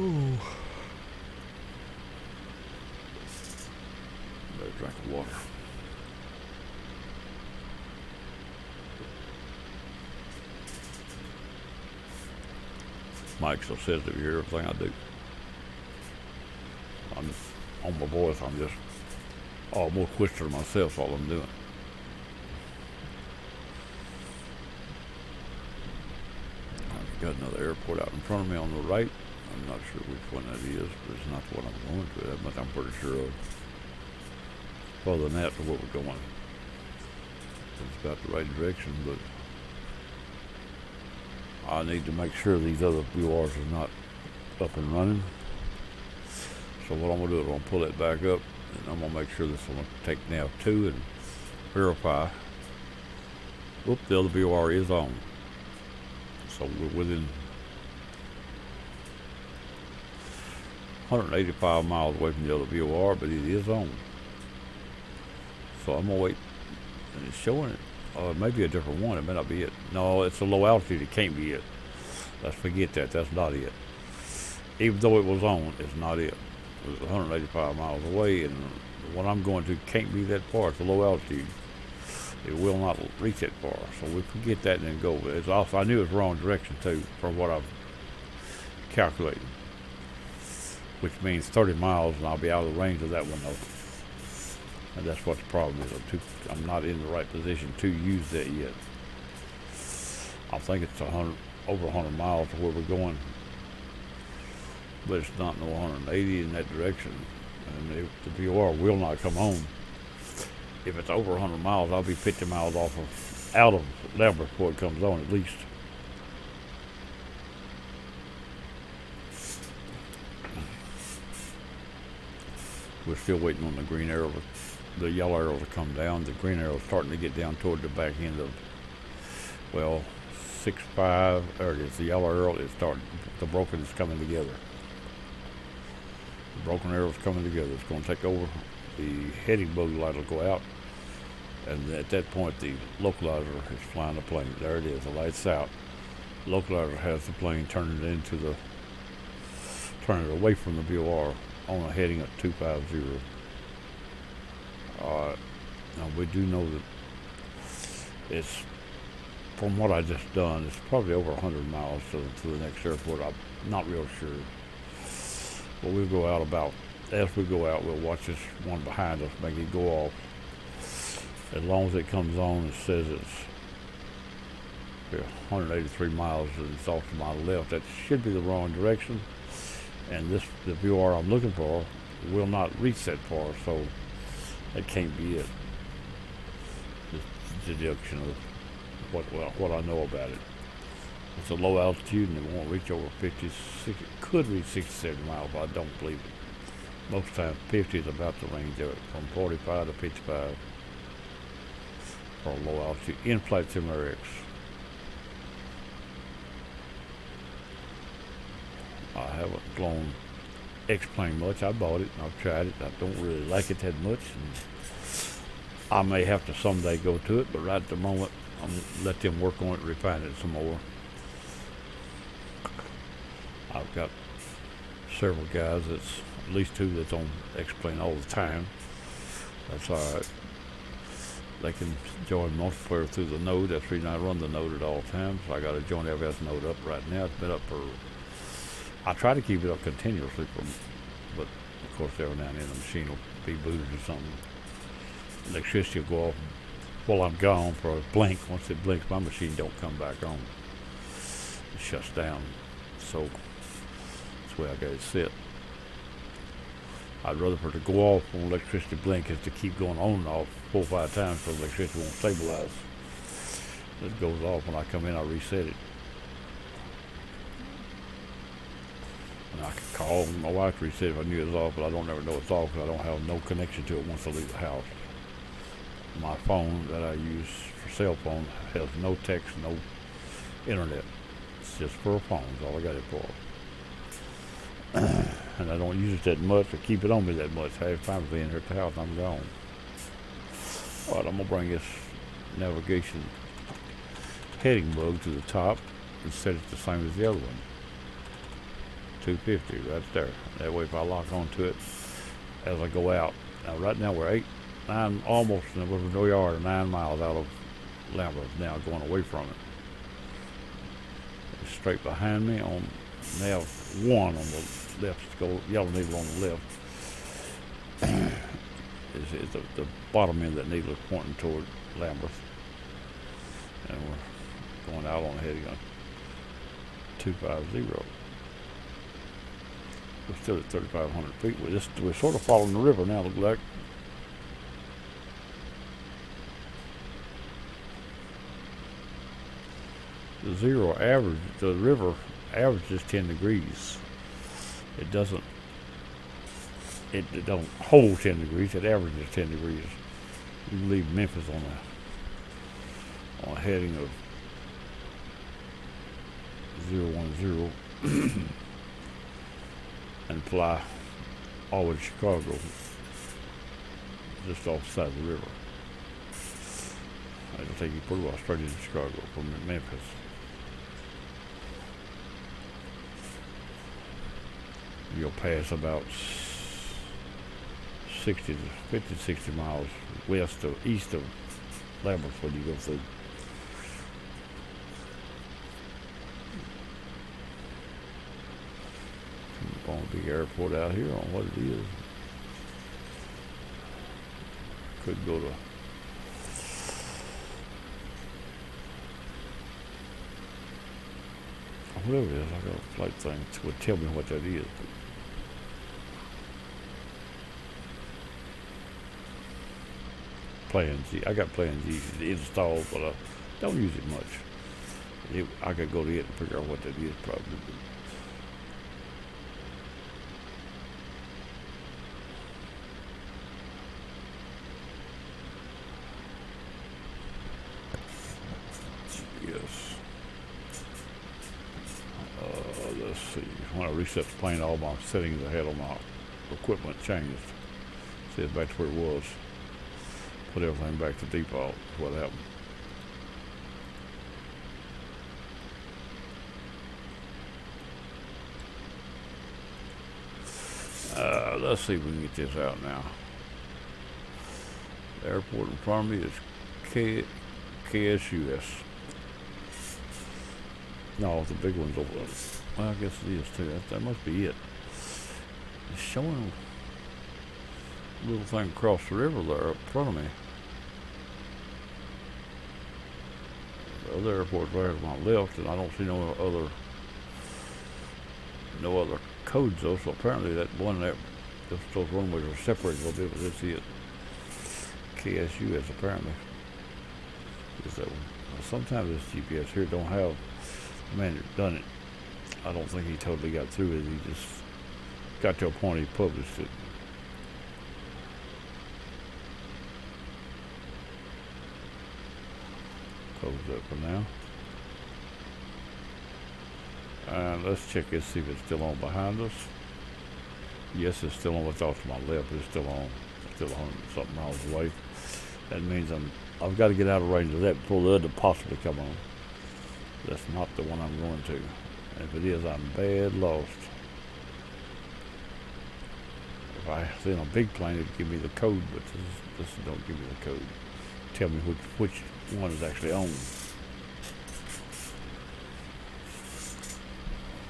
Ooh. Better drink of water. Mike still says to hear everything I do. I'm on my voice. I'm just almost whispering to myself all I'm doing. I've got another airport out in front of me on the right. I'm not sure which one that is, but it's not the one I'm going to. That much I'm pretty sure of. Further than that, to where we're going. It's about the right direction, but I need to make sure these other VORs are not up and running. So what I'm going to do is I'm going to pull it back up, and I'm going to make sure this one will take nav 2 and verify. Whoop, the other VOR is on. So we're within 185 miles away from the other VOR, but it is on. So I'm going to wait, and it's showing it. It may be a different one. It may not be it. No, it's a low altitude. It can't be it. Let's forget that. That's not it. Even though it was on, it's not it. It was 185 miles away, and what I'm going to can't be that far. It's a low altitude. It will not reach that far. So we forget that and then go. It's off. I knew it was wrong direction too, from what I've calculated, which means 30 miles, and I'll be out of the range of that window. And that's what the problem is. I'm not in the right position to use that yet. I think it's over 100 miles to where we're going, but it's not no 180 in that direction. And the VOR will not come on. If it's over 100 miles, I'll be 50 miles out of Lambeth before it comes on at least. We're still waiting on the green arrow, the yellow arrow to come down. The green arrow is starting to get down toward the back end of, well, 6.5. There it is. The yellow arrow is starting. The broken is coming together. The broken arrow is coming together. It's going to take over. The heading bug light will go out, and at that point, the localizer is flying the plane. There it is. The light's out. Localizer has the plane turning it away from the VOR on a heading at 250. Now we do know that it's, from what I just done, it's probably over 100 miles to the next airport. I'm not real sure. But we'll go out as we go out, we'll watch this one behind us, make it go off. As long as it comes on, it says it's 183 miles and it's off to my left. That should be the wrong direction. And the VOR I'm looking for will not reach that far, so that can't be it. Just deduction of what I know about it. It's a low altitude and it won't reach over 50, 60, it could reach 60, 70 miles, but I don't believe it. Most times 50 is about the range of it, from 45 to 55 for a low altitude. In-flight Simulator X. I haven't flown X-plane much. I bought it and I've tried it. I don't really like it that much. And I may have to someday go to it, but right at the moment, I'm going to let them work on it and refine it some more. I've got several guys, that's at least 2 that's on X-plane all the time. That's alright. They can join multiplayer through the node. That's the reason I run the node at all times. I got a joint FS node up right now. It's been up for, I try to keep it up continuously, but of course every now and then the machine will be booted or something. Electricity will go off while I'm gone for a blink. Once it blinks, my machine don't come back on. It shuts down. So that's the way I got it set. I'd rather for it to go off when electricity blink is to keep going on and off 4 or 5 times so electricity won't stabilize. It goes off when I come in, I reset it. And I could call my wife to reset it if I knew it was off, but I don't ever know it's off because I don't have no connection to it once I leave the house. My phone that I use for cell phone has no text, no internet. It's just for a phone, that's all I got it for. And I don't use it that much or keep it on me that much. I have time to be in here at the house, I'm gone. Alright, I'm going to bring this navigation heading bug to the top and set it the same as the other one. 250 right there. That way if I lock onto it as I go out. Now right now we're 9 almost, we're no yard or 9 miles out of Lambert, now going away from it. It's straight behind me on nav 1 on the left, go yellow needle on the left. is the bottom end of that needle is pointing toward Lambert. And we're going out on heading on 250. We're still at 3,500 feet. We're sort of following the river now, look like. The zero average, the river averages 10 degrees. It don't hold 10 degrees, it averages 10 degrees. You can leave Memphis on a heading of 010 and fly all the way to Chicago, just off the side of the river. It'll take you pretty well straight into Chicago from Memphis. You'll pass about 60 miles east of Lambert when you go through. On a big airport out here on what it is. Could go to whatever it is. I got a flight thing that would tell me what that is. Plan G. I got Plan G installed, but I don't use it much. I could go to it and figure out what that is probably. reset the plane. All my settings I had on my equipment changed. See it back to where it was. Put everything back to default. That's what happened. Let's see if we can get this out now. The airport in front of me is KSUS. No, the big one's over there. Well, I guess it is too. That must be it. It's showing a little thing across the river there up in front of me. The other airport's right to my left, and I don't see no other codes though. So apparently that one there, those runways are separated a little bit, but that's it. KSUS apparently is that one. Now, sometimes this GPS here don't have the man that done it. I don't think he totally got through it. He just got to a point he published it. Close that for now. And let's check this, see if it's still on behind us. Yes, it's still on. What's off to my left, it's still on. It's still 100 something miles away. That means I've got to get out of range of that before the other possibly come on. That's not the one I'm going to. And if it is, I'm bad lost. If I see a big plane, it'd give me the code, but this don't give me the code. Tell me which one is actually on.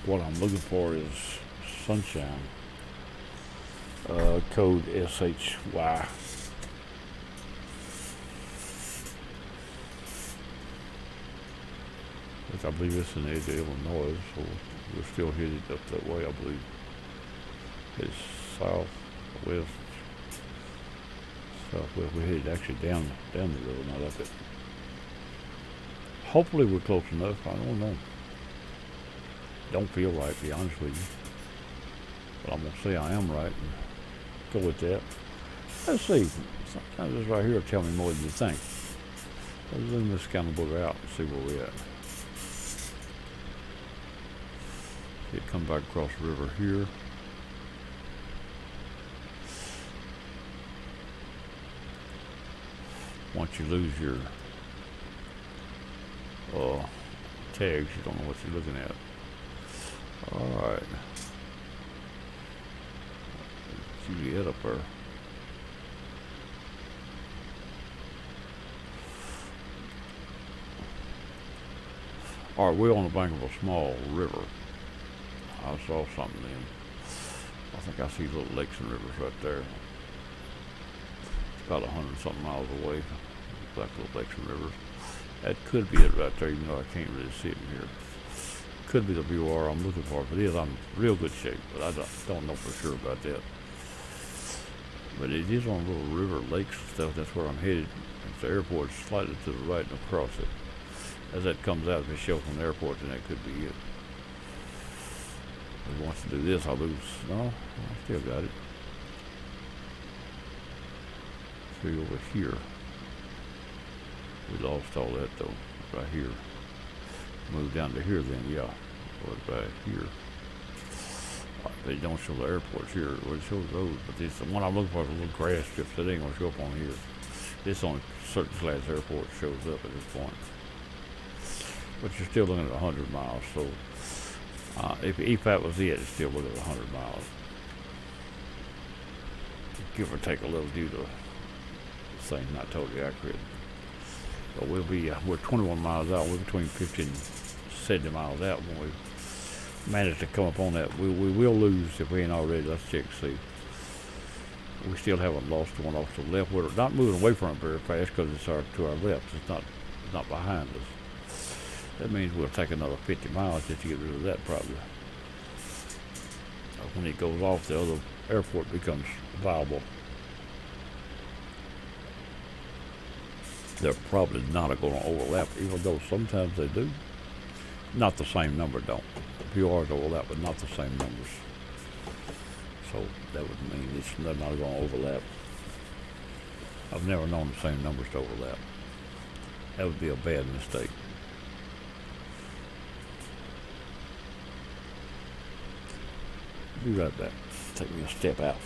What I'm looking for is Sunshine. Code SHY. Which I believe it's in the edge of Illinois, so we're still headed up that way, I believe. It's southwest. We're headed actually down the road, not up it. Hopefully we're close enough. I don't know. Don't feel right, to be honest with you. But I'm gonna say I am right and go with that. Let's see. Sometimes this right here will tell me more than you think. Let's zoom this kind of booger out and see where we're at. It come back across the river here. Once you lose your tags, you don't know what you're looking at. Alright. Juliet up there. Alright, we're on the bank of a small river. I saw something then. I think I see little lakes and rivers right there. It's about 100 something miles away. Like little lakes and rivers. That could be it right there, even though I can't really see it in here. Could be the BOR I'm looking for. If it is, I'm in real good shape, but I don't know for sure about that. But it is on little river lakes and stuff. That's where I'm headed. If the airport's slightly to the right and across it. As that comes out, if it's shown from the airport, then that could be it. If it wants to do this, I'll lose. No, I still got it. See over here. We lost all that though, right here. Move down to here then, yeah. Or right here. They don't show the airports here. Well, it shows those, but this, the one I'm looking for is a little grass strip that ain't gonna show up on here. This on certain class airports shows up at this point. But you're still looking at 100 miles, so if that was it, it's still looking at 100 miles. Give or take a little due to the thing, not totally accurate. But we'll be, we're 21 miles out. We're between 50 and 70 miles out when we manage to come up on that. We will lose if we ain't already. Let's check to see. We still haven't lost the one off to the left. We're not moving away from it very fast because it's to our left. It's not behind us. That means we'll take another 50 miles just to get rid of that probably. When it goes off, the other airport becomes viable. They're probably not going to overlap, even though sometimes they do. Not the same number, don't. PRs overlap, but not the same numbers. So that would mean they're not going to overlap. I've never known the same numbers to overlap. That would be a bad mistake. Be right back. Take me a step out.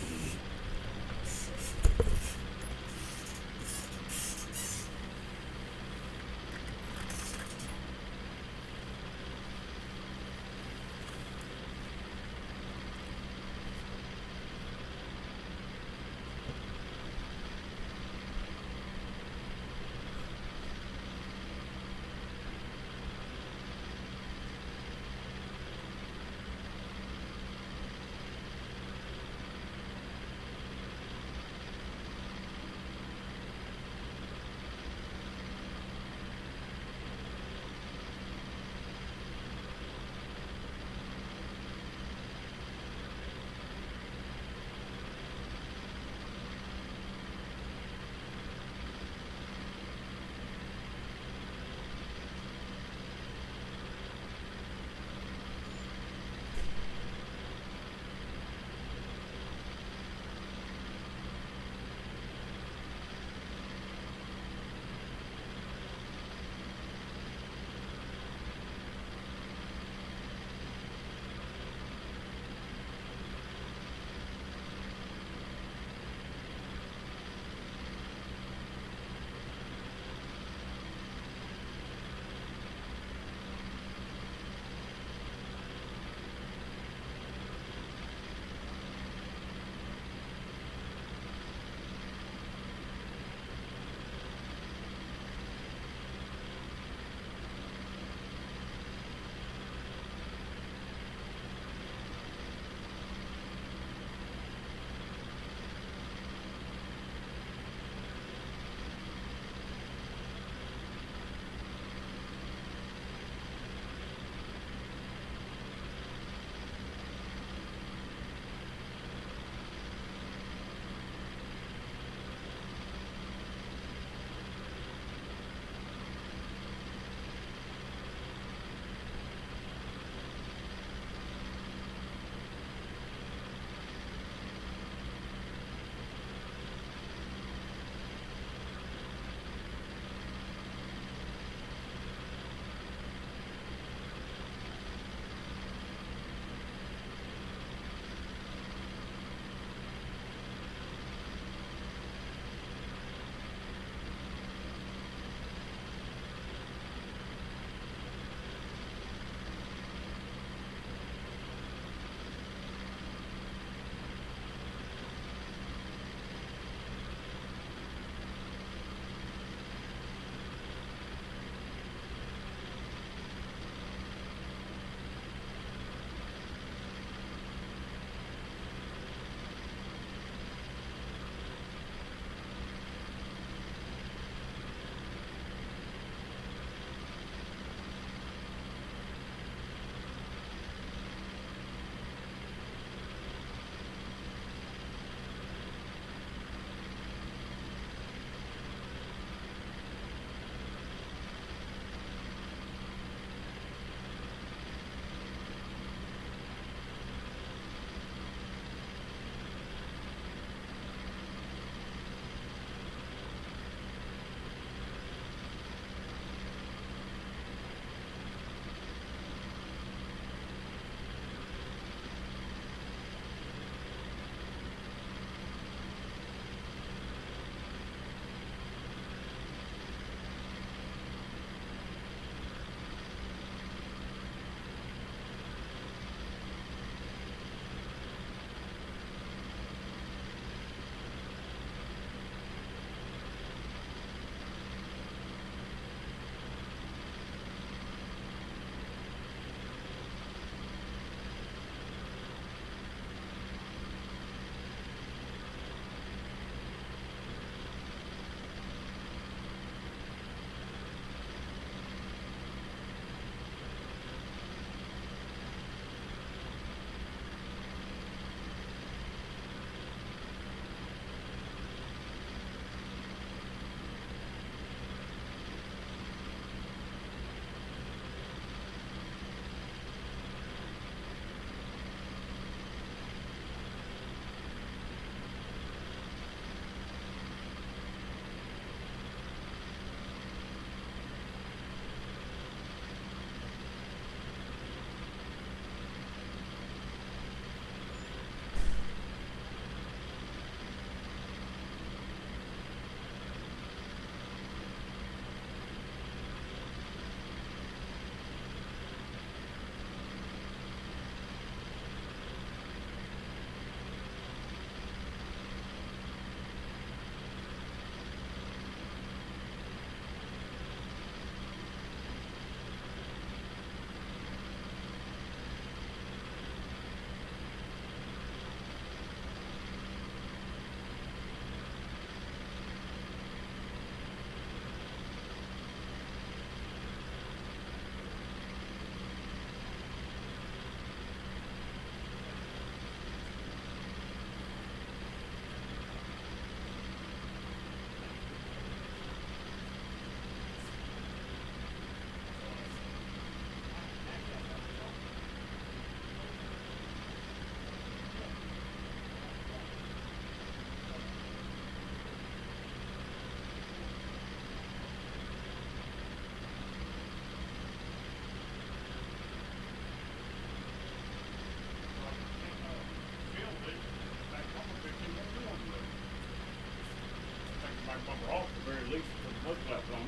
bumper off at the very least to put the mud flaps on it.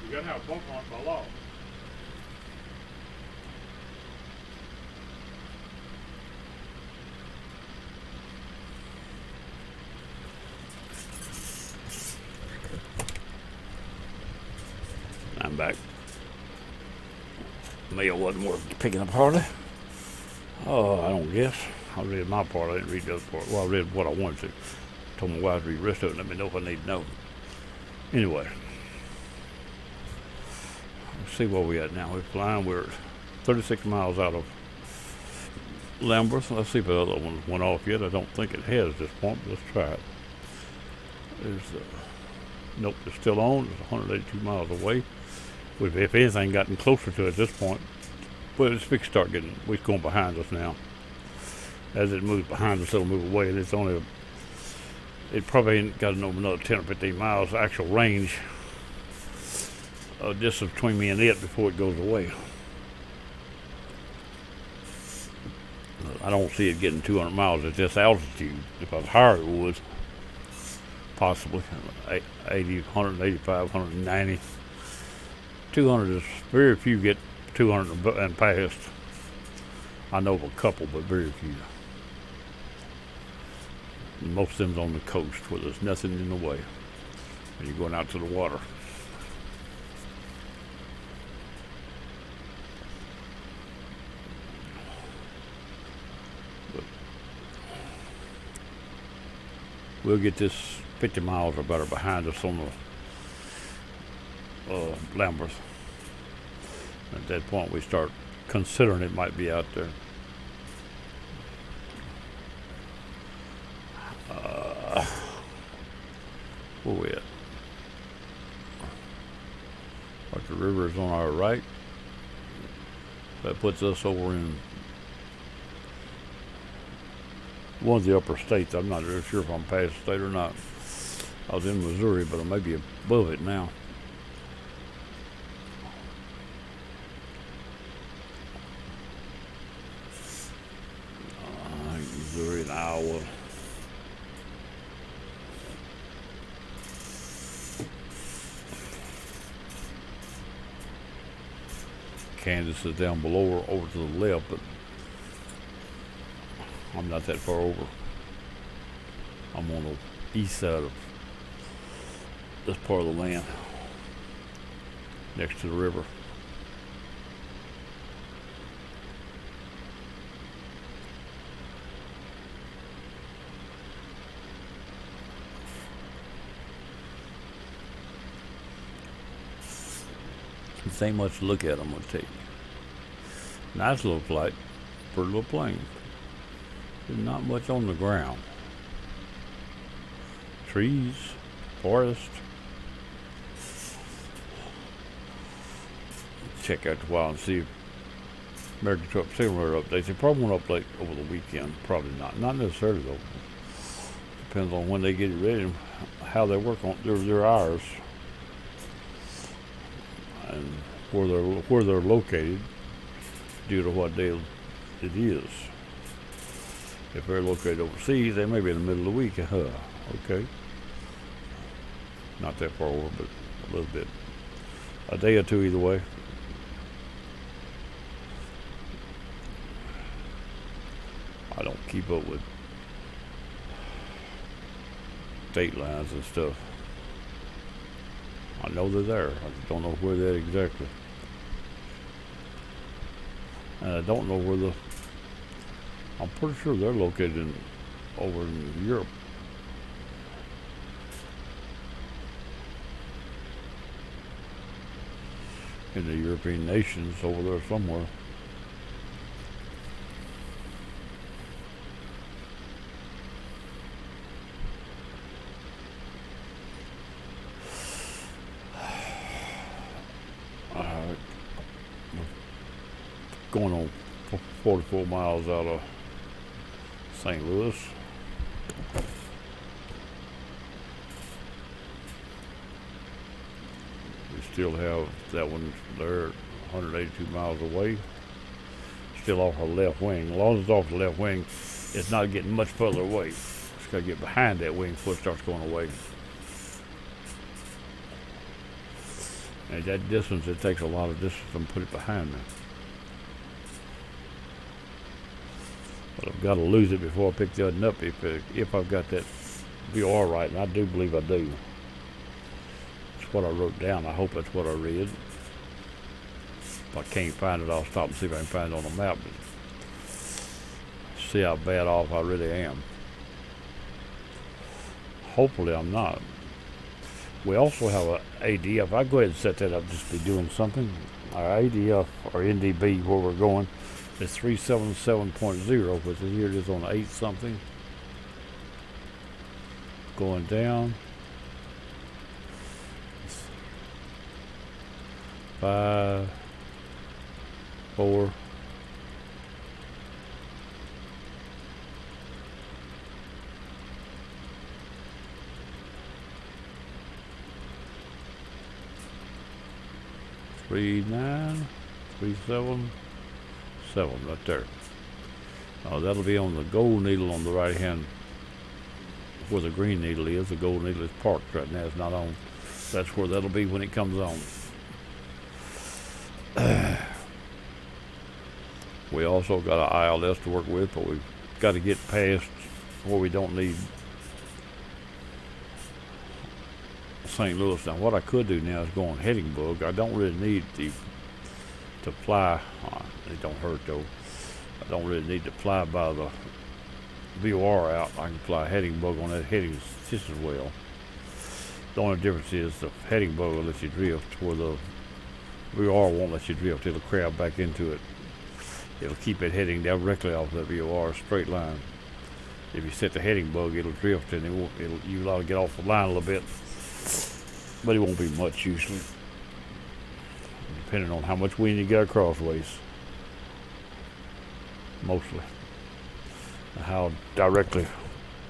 You gotta have a bumper on it by law. I'm back. Mail wasn't worth picking up hardly. Oh, I don't guess. I read my part. I didn't read the other part. Well, I read what I wanted to. Told my wife to read the rest of it and let me know if I need to know. Anyway. Let's see where we at now. We're flying. We're 36 miles out of Lambeth. Let's see if the other one went off yet. I don't think it has at this point, but let's try it. Nope, it's still on. It's 182 miles away. We've, if anything, gotten closer to it at this point. But it's fixed to start getting, it's going behind us now. As it moves behind us, it'll move away. And it's only, it probably ain't got another 10 or 15 miles actual range. Distance between me and it before it goes away. I don't see it getting 200 miles at this altitude. If I was higher, it would. Possibly 80, 185, 190. 200 is very few get 200 and past. I know of a couple, but very few. Most of them's on the coast where there's nothing in the way. And you're going out to the water. But we'll get this 50 miles or better behind us on the Lambeth. At that point, we start considering it might be out there. Where we at? The river is on our right. That puts us over in one of the upper states. I'm not really sure if I'm past the state or not. I was in Missouri, but I may be above it now. Missouri and Iowa. Kansas is down below or over to the left, but I'm not that far over. I'm on the east side of this part of the land, next to the river. This ain't much to look at, I'm gonna tell you. Nice little flight, pretty little plane. There's not much on the ground. Trees, forest. Check out the wild and see if American Truck Simulator updates. They probably won't update over the weekend. Probably not. Not necessarily though. Depends on when they get it ready and how they work on their hours. And where they're located due to what day it is. If they're located overseas, they may be in the middle of the week. Okay. Not that far over, but a little bit. A day or two either way. I don't keep up with state lines and stuff. I know they're there. I just don't know where they're at exactly. And I don't know where I'm pretty sure they're located over in Europe. In the European nations over there somewhere. Going on 44 miles out of St. Louis. We still have that one there 182 miles away. Still off our left wing. As long as it's off the left wing, it's not getting much further away. It's got to get behind that wing before it starts going away. At that distance, it takes a lot of distance to put it behind me. But I've got to lose it before I pick the other one up if I've got that VOR right, and I do believe I do. It's what I wrote down. I hope that's what I read. If I can't find it, I'll stop and see if I can find it on the map. But see how bad off I really am. Hopefully I'm not. We also have a ADF. I go ahead and set that up just to be doing something. Our ADF or NDB where we're going is 377.0, which is here it is on 8 something. Going down. 5, 4. Three 9, 3 7, 7 right there. That'll be on the gold needle on the right hand where the green needle is. The gold needle is parked right now. It's not on. That's where that'll be when it comes on. We also got an ILS to work with, but we've got to get past where we don't need St. Louis. Now, what I could do now is go on heading bug. I don't really need to fly. It don't hurt though. I don't really need to fly by the VOR out. I can fly heading bug on that heading just as well. The only difference is the heading bug will let you drift, where the VOR won't let you drift. It'll crab back into it. It'll keep it heading directly off the VOR, straight line. If you set the heading bug, it'll drift and you'll allow to get off the line a little bit, but it won't be much usually, depending on how much wind you get acrossways. Mostly, and how directly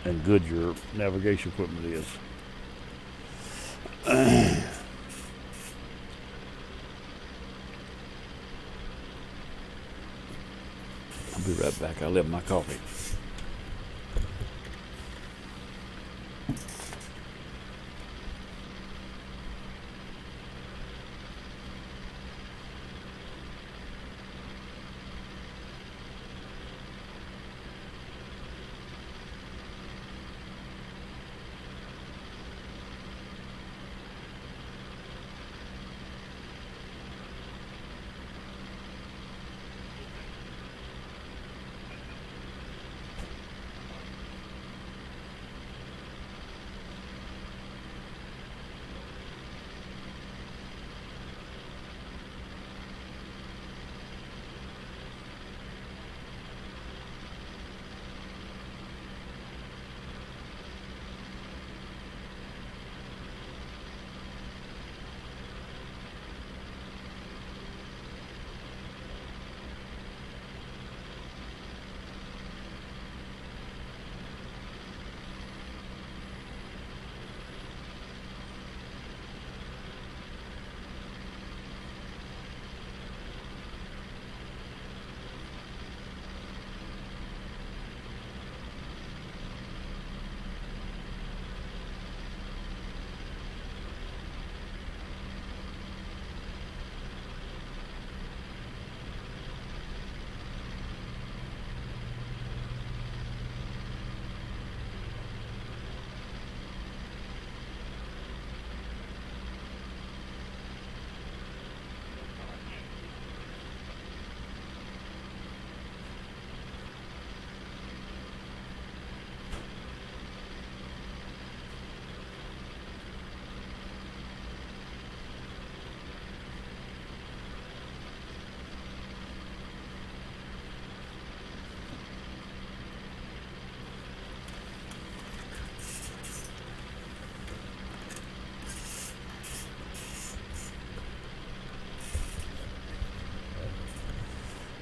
and good your navigation equipment is. I'll be right back. I'll have my coffee.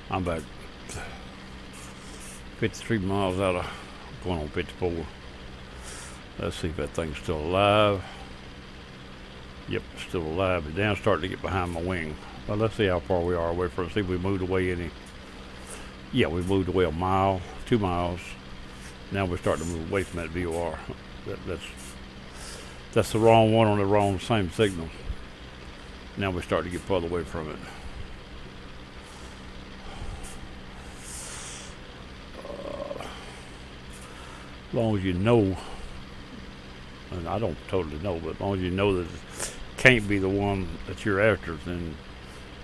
I'm about 53 miles out of going on 54. Let's see if that thing's still alive. Yep, still alive. It's down starting to get behind my wing. Well, let's see how far we are away from it. See if we moved away any. Yeah, we moved away a mile, 2 miles. Now we're starting to move away from that VOR. That's the wrong one on the wrong same signal. Now we start to get further away from it. As long as you know, and I don't totally know, but as long as you know that it can't be the one that you're after, then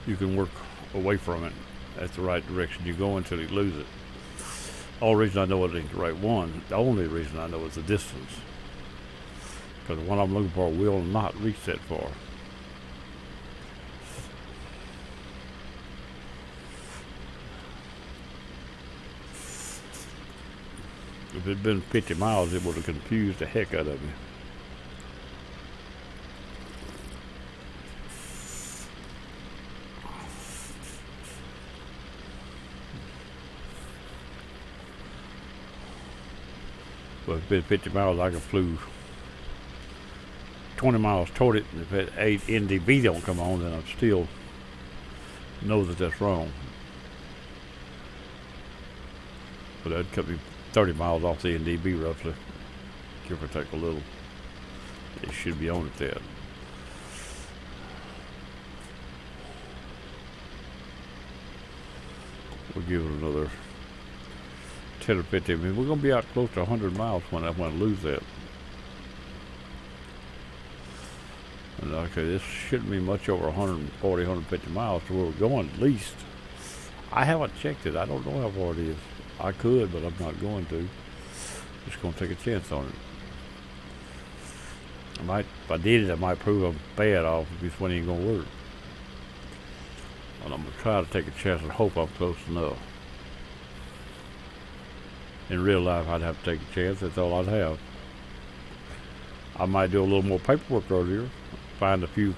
you can work away from it. That's the right direction you go until you lose it. The only reason I know it ain't the right one, the only reason I know is the distance. Because the one I'm looking for will not reach that far. If it'd been 50 miles, it would have confused the heck out of me. But if it'd been 50 miles, I could flew 20 miles toward it, and if that NDB don't come on, then I still know that that's wrong. But that'd cut me 30 miles off the NDB roughly, give or take a little. It should be on at that. We'll give it another 10 or 15 minutes. We're going to be out close to 100 miles when I want to lose that. And okay, this shouldn't be much over 140, 150 miles to where we're going at least. I haven't checked it. I don't know how far it is. I could, but I'm not going to. Just going to take a chance on it. If I did it, I might prove I'm bad off if this one ain't going to work. And I'm going to try to take a chance and hope I'm close enough. In real life, I'd have to take a chance. That's all I'd have. I might do a little more paperwork earlier. Find a few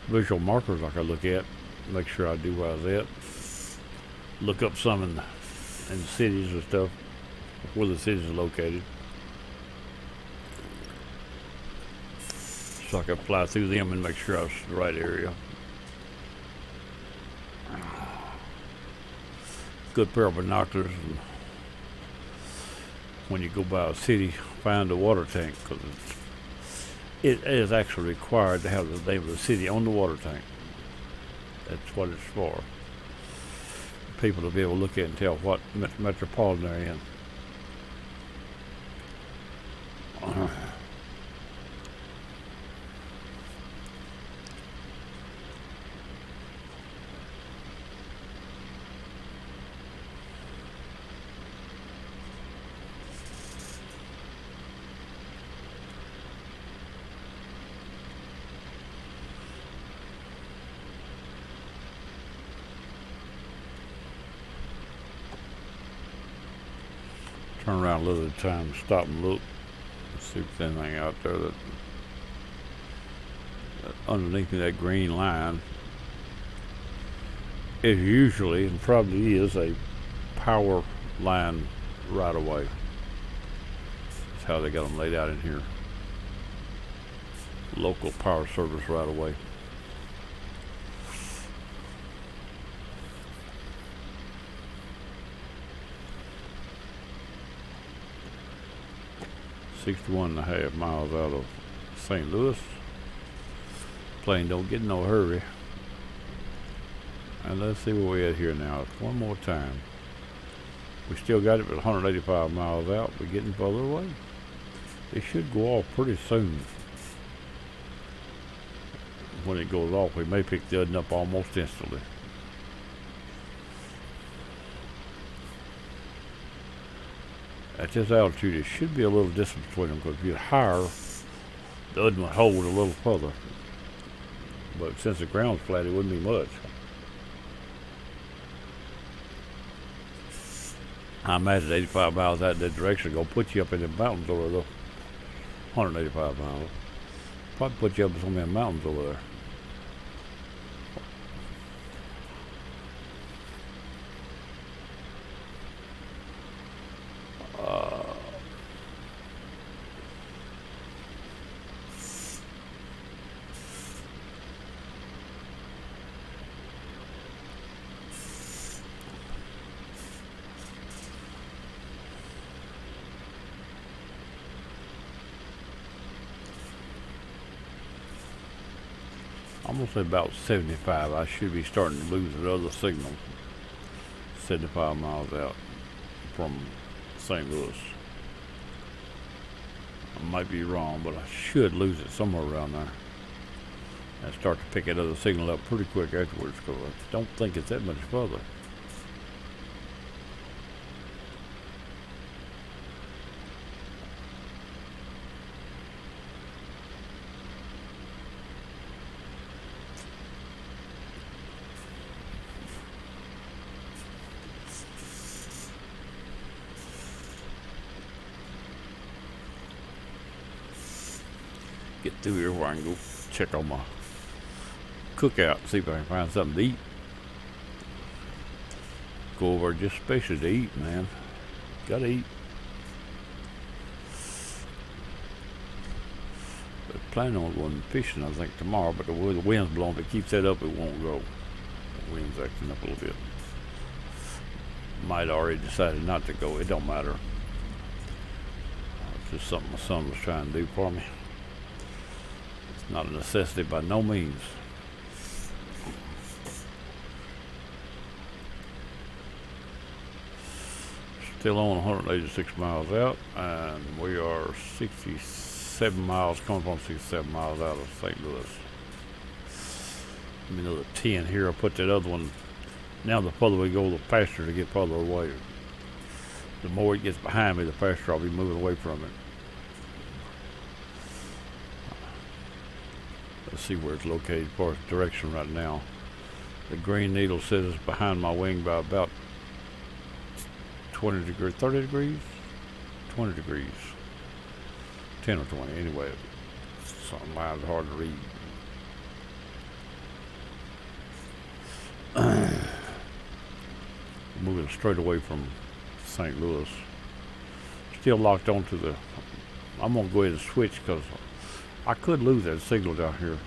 visual markers I could look at. Make sure I do where I was at. Look up some in the cities and stuff, where the cities are located, so I can fly through them and make sure I was in the right area. Good pair of binoculars, and when you go by a city, find a water tank, because it is actually required to have the name of the city on the water tank. That's what it's for. People to be able to look at and tell what metropolitan they're in. Turn around a little at a time, stop and look, see if there's anything out there that underneath that green line is usually, and probably is, a power line right away. That's how they got them laid out in here. Local power service right away. .5 miles out of St. Louis. Plane don't get in no hurry. And let's see where we're at here now. One more time. We still got it at 185 miles out. We're getting further away. It should go off pretty soon. When it goes off, we may pick the other up almost instantly. At this altitude, it should be a little distance between them, because if you're higher, the other would hold a little further. But since the ground's flat, it wouldn't be much. I imagine 85 miles out in that direction gonna put you up in the mountains over there. 185 miles. Probably put you up in some of them mountains over there. I'm gonna say about 75. I should be starting to lose the other signal. 75 miles out from St. Louis. I might be wrong, but I should lose it somewhere around there. And start to pick that other signal up pretty quick afterwards, because I don't think it's that much further. Get through here where I can go check on my cookout, see if I can find something to eat. Go over just especially to eat, man. Gotta eat. But planning on going fishing, I think, tomorrow, but the way the wind's blowing, if it keeps that up, it won't go. The wind's acting up a little bit. Might already decided not to go. It don't matter. It's just something my son was trying to do for me. It's not a necessity by no means. Still on 186 miles out, and we are 67 miles, coming from 67 miles out of St. Louis. Give me another 10 here. I'll put that other one. Now the further we go, the faster to get further away. The more it gets behind me, the faster I'll be moving away from it. Let's see where it's located as far as direction right now. The green needle says it's behind my wing by about 20 degrees, 30 degrees, 20 degrees, 10 or 20. Anyway, some lines hard to read. Moving straight away from St. Louis. Still locked onto the. I'm gonna go ahead and switch because I could lose that signal down here.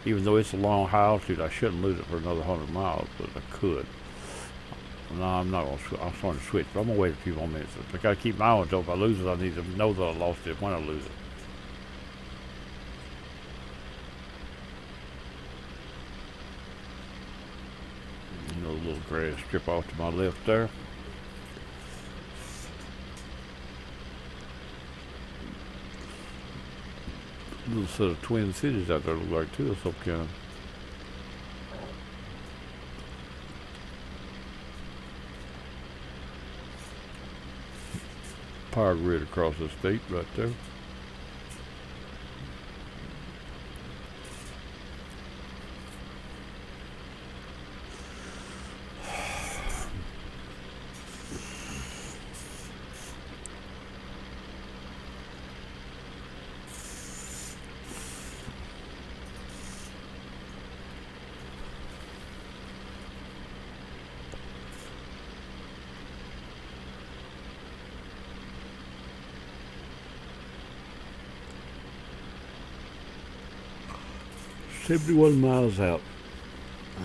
Even though it's a long high altitude, I shouldn't lose it for another 100 miles, but I could. No, I'm not going to. I'm starting to switch, but I'm going to wait a few more minutes. I got to keep my eye on it. If I lose it, I need to know that I lost it when I lose it. You know, a little grass strip off to my left there. Little set of twin cities out there look like too, of some kind. Power grid across the state right there. "71 miles out."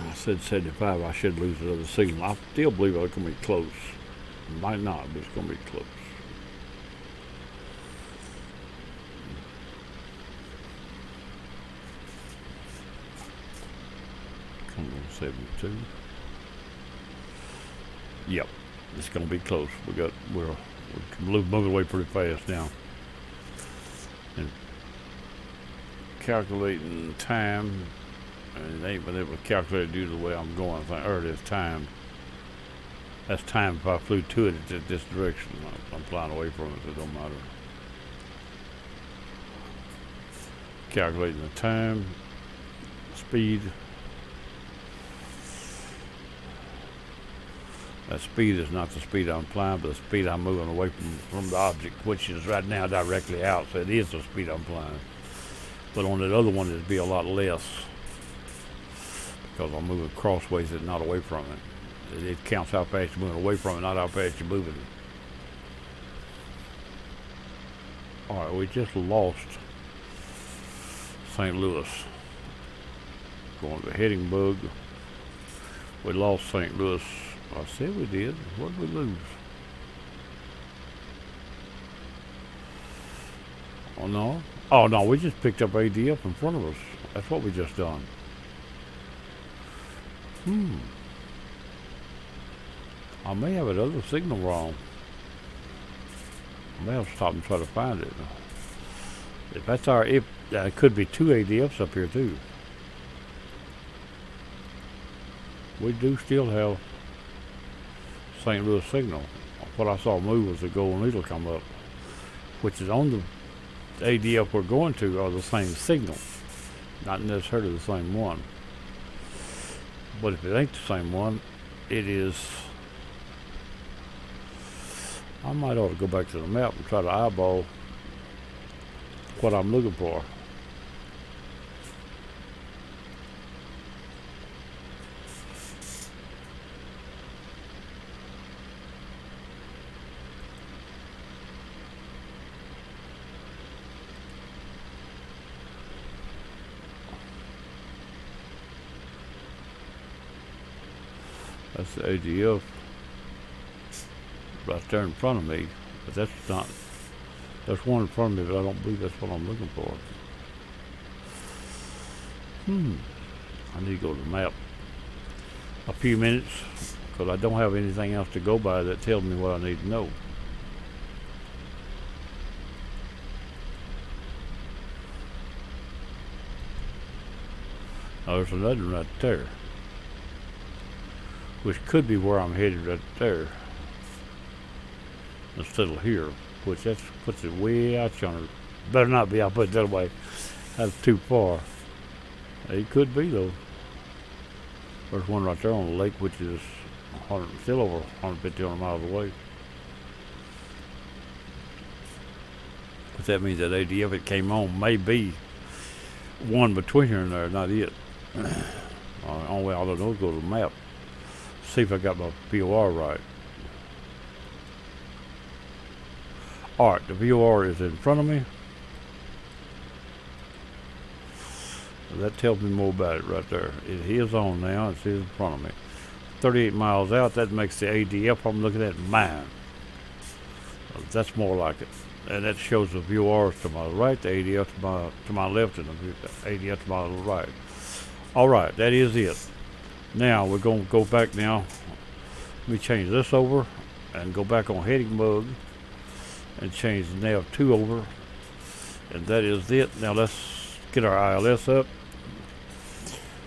I said 75. I should lose another signal. I still believe it's going to be close. Might not, but it's going to be close. Coming on 72. Yep, it's going to be close. We're moving away pretty fast now. And calculating time, and it ain't been able to calculate it due to the way I'm going. It is time. That's time if I flew to it in this direction. I'm flying away from it, so it don't matter. Calculating the time, speed. That speed is not the speed I'm flying, but the speed I'm moving away from the object, which is right now directly out, so it is the speed I'm flying. But on that other one, it'd be a lot less because I'm moving crossways and not away from it. It counts how fast you're moving away from it, not how fast you're moving. All right, we just lost St. Louis. Going to the heading bug. We lost St. Louis. I said we did. What did we lose? Oh no, we just picked up ADF in front of us. That's what we just done. I may have another signal wrong. I may have to stop and try to find it. If that's our, if it could be two ADFs up here too. We do still have St. Louis signal. What I saw move was the gold needle come up, which is on the ADF we're going to are the same signal, not necessarily the same one. But if it ain't the same one, it is. I might ought to go back to the map and try to eyeball what I'm looking for. That's the ADF right there in front of me, but that's not, there's one in front of me, but I don't believe that's what I'm looking for. I need to go to the map. A few minutes, because I don't have anything else to go by that tells me what I need to know. Oh, there's another one right there, which could be where I'm headed right there, instead of here, which that puts it way out yonder. Better not be, I'll put it that way. That's too far. It could be though. There's one right there on the lake, which is still over 150 miles away. But that means that ADF it came on may be one between here and there, not it. Only way I don't know is go to the map. See if I got my VOR right. Alright, the VOR is in front of me. That tells me more about it right there. It is on now, it's in front of me. 38 miles out, that makes the ADF I'm looking at mine. That's more like it. And that shows the VORs to my right, the ADF to my left, and the ADF to my right. Alright, that is it. Now we're going to go back now. Let me change this over and go back on heading mode and change the nav 2 over, and that is it. Now let's get our ILS up.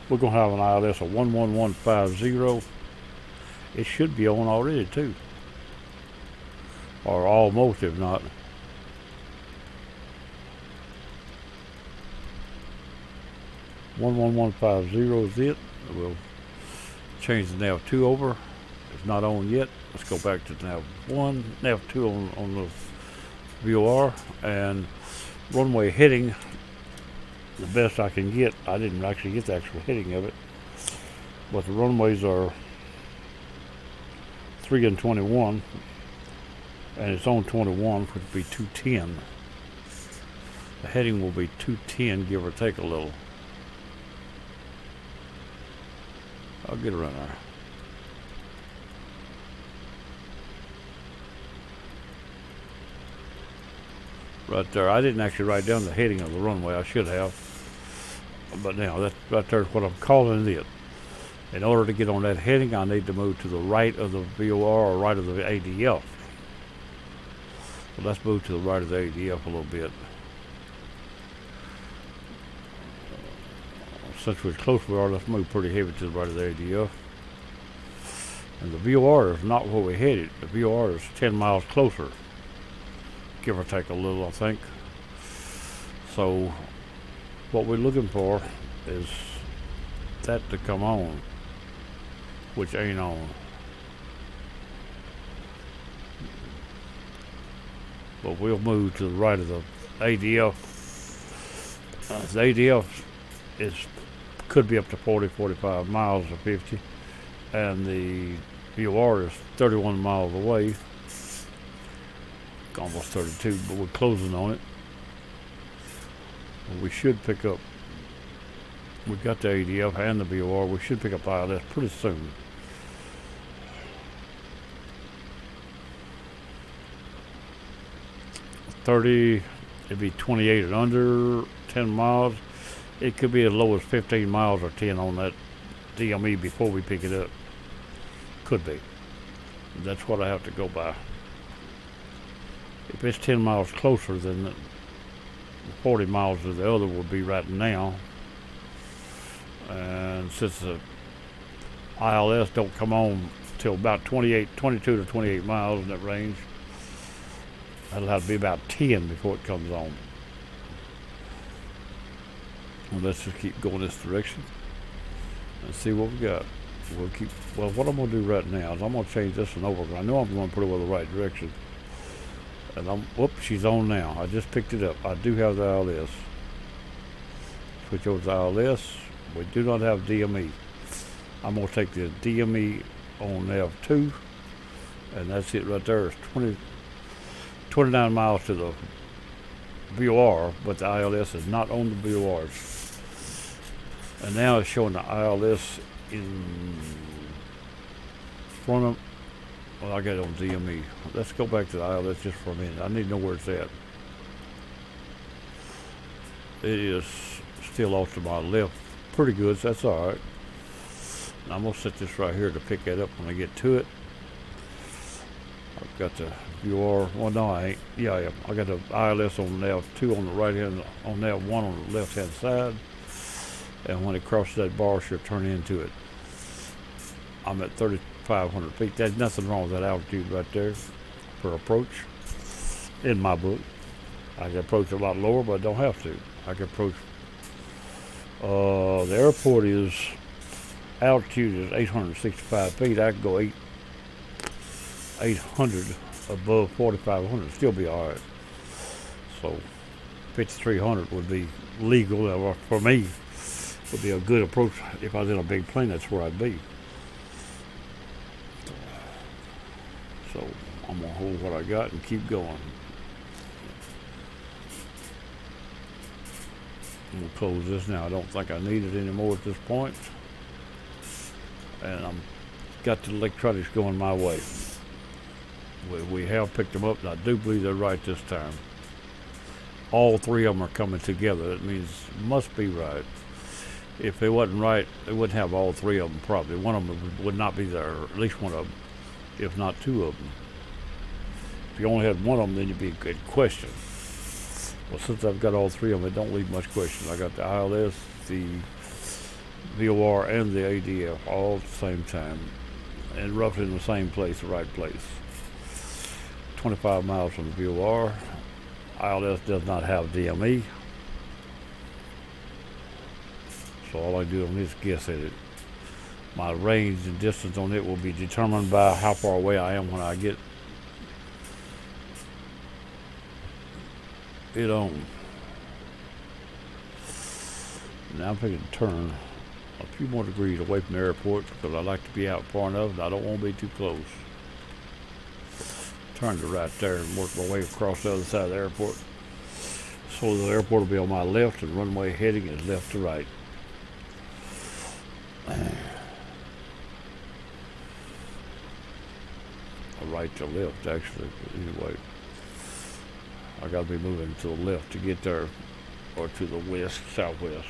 We're going to have an ILS of 11150. It should be on already too, or almost, if not. (11150) is it. We'll change the nav 2 over. It's not on yet. Let's go back to nav 1, nav 2 on the VOR, and runway heading the best I can get. I didn't actually get the actual heading of it, but the runways are 3 and 21, and it's on 21, which would be 210. The heading will be 210, give or take a little. I'll get around there. Right there. I didn't actually write down the heading of the runway. I should have. But now, that's right there is what I'm calling it. In order to get on that heading, I need to move to the right of the VOR or right of the ADF. So let's move to the right of the ADF a little bit. Since we're close we are, let's move pretty heavy to the right of the ADF. And the VOR is not where we headed. The VOR is 10 miles closer, give or take a little, I think. So what we're looking for is that to come on, which ain't on. But we'll move to the right of the ADF. The ADF could be up to 40, 45 miles or 50, and the VOR is 31 miles away, almost 32, but we're closing on it. We should pick up, we've got the ADF and the VOR, we should pick up ILS pretty soon. It'd be 28 and under, 10 miles. It could be as low as 15 miles or 10 on that DME before we pick it up. Could be. That's what I have to go by. If it's 10 miles closer than the 40 miles of the other would be right now, and since the ILS don't come on till about 22 to 28 miles in that range, that'll have to be about 10 before it comes on. Well, let's just keep going this direction and see what we got. Well, what I'm going to do right now is I'm going to change this one over, because I know I'm going to put it in the right direction. And whoops, she's on now. I just picked it up. I do have the ILS. Switch over to ILS. We do not have DME. I'm going to take the DME on Nav2, and that's it right there. It's 29 miles to the VOR, but the ILS is not on the VORs. And now it's showing the ILS in front of, well, I got it on DME. Let's go back to the ILS just for a minute. I need to know where it's at. It is still off to my left. Pretty good, so that's all right. And I'm going to set this right here to pick that up when I get to it. I've got the VOR, well no I ain't, yeah I am. I got the ILS on nav2 on the right hand, on nav1 on the left hand side. And when it crosses that bar, she'll turn into it. I'm at 3,500 feet. There's nothing wrong with that altitude right there for approach. In my book, I can approach a lot lower, but I don't have to. I can approach. The airport is altitude is 865 feet. I can go 800 above 4,500. Still be all right. So 5,300 would be legal for me. Would be a good approach. If I was in a big plane, that's where I'd be. So I'm gonna hold what I got and keep going. I'm gonna close this now. I don't think I need it anymore at this point. And I'm got the electronics going my way. We have picked them up, and I do believe they're right this time. All three of them are coming together. That means it must be right. If it wasn't right, they wouldn't have all three of them probably. One of them would not be there, or at least one of them, if not two of them. If you only had one of them, then it'd be a good question. Well, since I've got all three of them, it don't leave much question. I got the ILS, the VOR, and the ADF all at the same time, and roughly in the same place, the right place. 25 miles from the VOR. ILS does not have DME. So all I do on this guess at it. My range and distance on it will be determined by how far away I am when I get it on. Now I'm thinking to turn a few more degrees away from the airport because I like to be out far enough and I don't want to be too close. Turn to right there and work my way across the other side of the airport. So the airport will be on my left and runway heading is left to right. Right to left actually, but anyway. I gotta be moving to the left to get there, or to the west, southwest.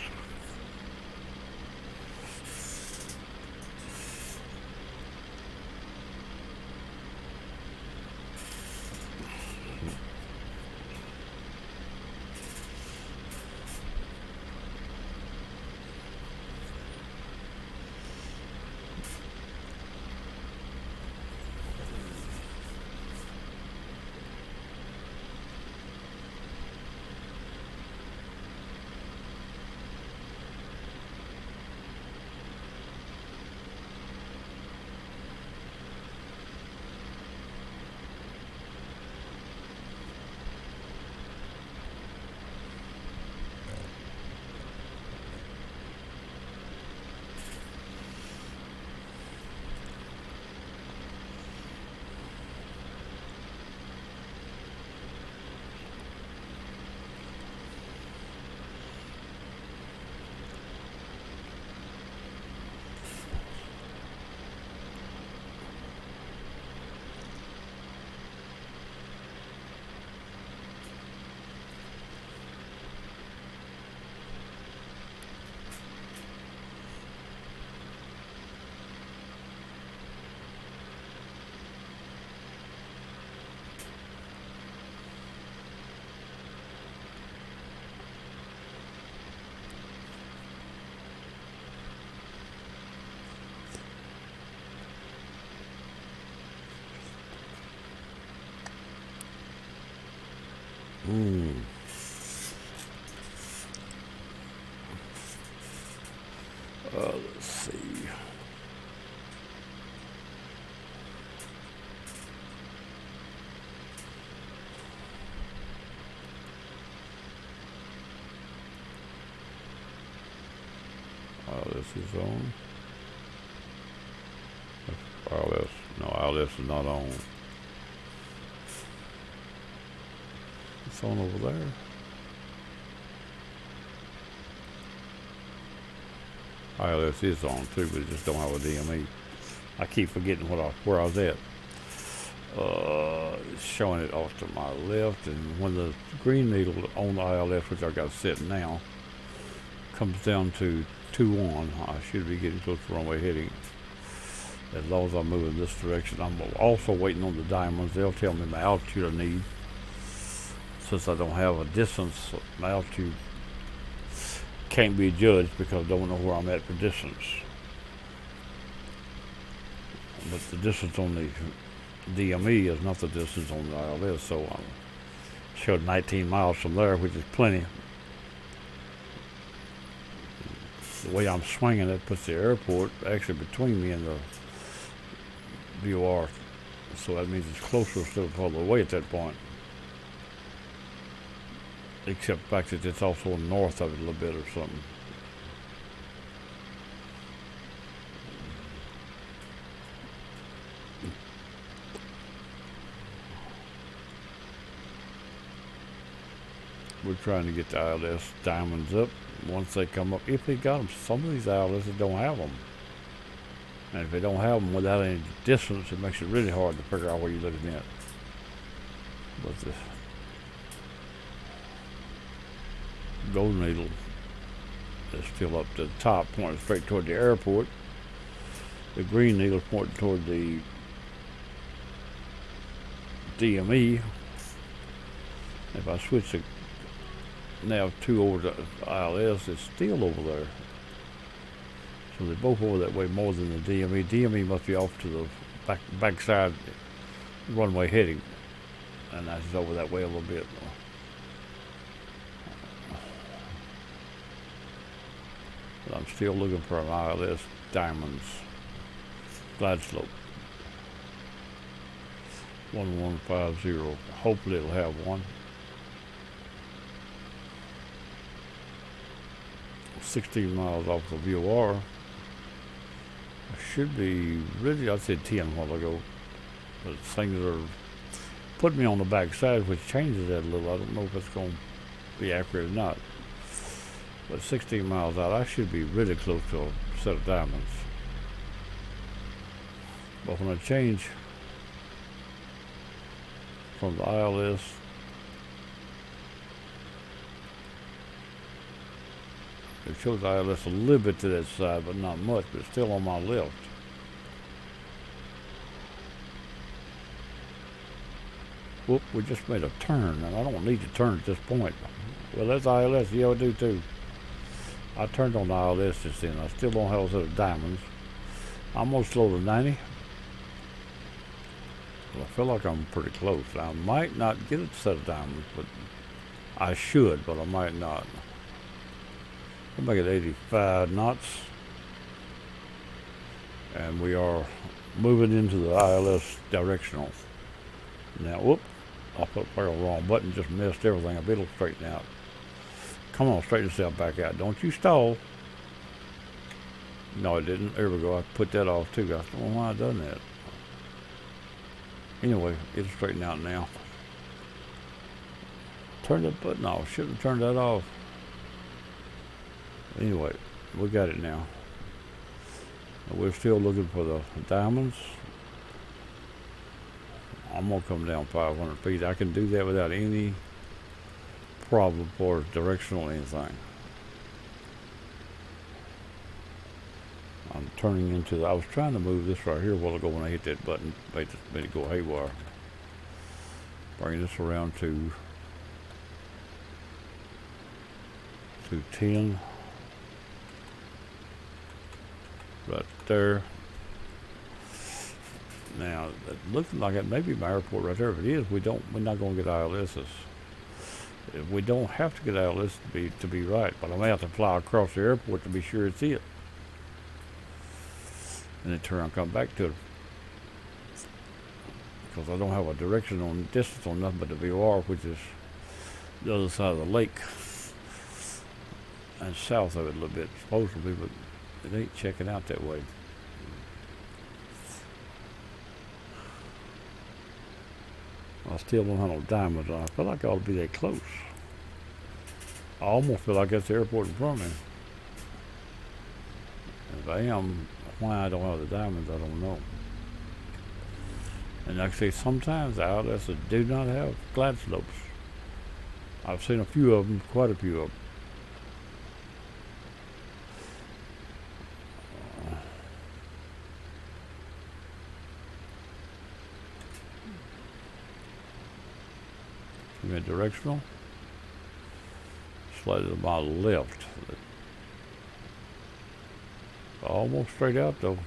is on. ILS. No, ILS is not on. It's on over there. ILS is on too, but it just don't have a DME. I keep forgetting where I was at. It's showing it off to my left, and when the green needle on the ILS, which I got set now, comes down to 2-1, I should be getting close to runway heading. As long as I'm moving this direction, I'm also waiting on the diamonds. They'll tell me my altitude I need. Since I don't have a distance, my altitude can't be judged because I don't know where I'm at for distance. But the distance on the DME is not the distance on the ILS, so I showed 19 miles from there, which is plenty. The way I'm swinging it puts the airport actually between me and the VOR, so that means it's closer instead of further away at that point. Except the fact that it's also north of it a little bit or something. We're trying to get the ILS diamonds up. Once they come up, if they got them, some of these ILSs don't have them. And if they don't have them without any distance, it makes it really hard to figure out where you're looking at. But the golden needle is still up to the top, pointing straight toward the airport. The green needle pointing toward the DME. If I switch the nav 2 over to ILS, it's still over there. So they're both over that way more than the DME. DME must be off to the backside runway heading, and that's over that way a little bit. But I'm still looking for an ILS diamonds glide slope. 1150. Hopefully it'll have one. 16 miles off the VOR. I should be really, I said 10 a while ago, but things are putting me on the back side, which changes that a little. I don't know if it's going to be accurate or not. But 16 miles out, I should be really close to a set of diamonds. But when I change from the ILS it shows the ILS a little bit to that side, but not much, but it's still on my left. Whoop, we just made a turn, and I don't need to turn at this point. Well, that's ILS, yeah, I do too. I turned on the ILS just then. I still don't have a set of diamonds. I'm gonna slow to 90. Well, I feel like I'm pretty close. I might not get a set of diamonds, but I should, but I might not. We'll make it 85 knots. And we are moving into the ILS directional. Now, whoop, I put the wrong button, just messed everything up. It'll straighten out. Come on, straighten yourself back out. Don't you stall. No, it didn't. There we go. I put that off too. I don't know why I done that. Anyway, it'll straighten out now. Turn that button off. Shouldn't have turned that off. Anyway, we got it now. We're still looking for the diamonds. I'm gonna come down 500 feet. I can do that without any problem for directional anything. I'm turning into I was trying to move this right here a while ago when I hit that button, made it go haywire. Bring this around to 10. Right there. Now, it looks like it may be my airport right there. If it is, we're not going to get ILSs. We don't have to get ILS to be right, but I may have to fly across the airport to be sure it's it. And then turn around and come back to it. Because I don't have a direction on distance on nothing but the VOR, which is the other side of the lake. And south of it a little bit, supposedly, but It ain't checking out that way. I still don't have no diamonds on. I feel like I ought to be that close. I almost feel like that's the airport in front of me. If I am, why I don't have the diamonds, I don't know. And like I say, sometimes the outlets that do not have glide slopes. I've seen a few of them, quite a few of them. You mean directional? Slightly to my left. Almost straight out though.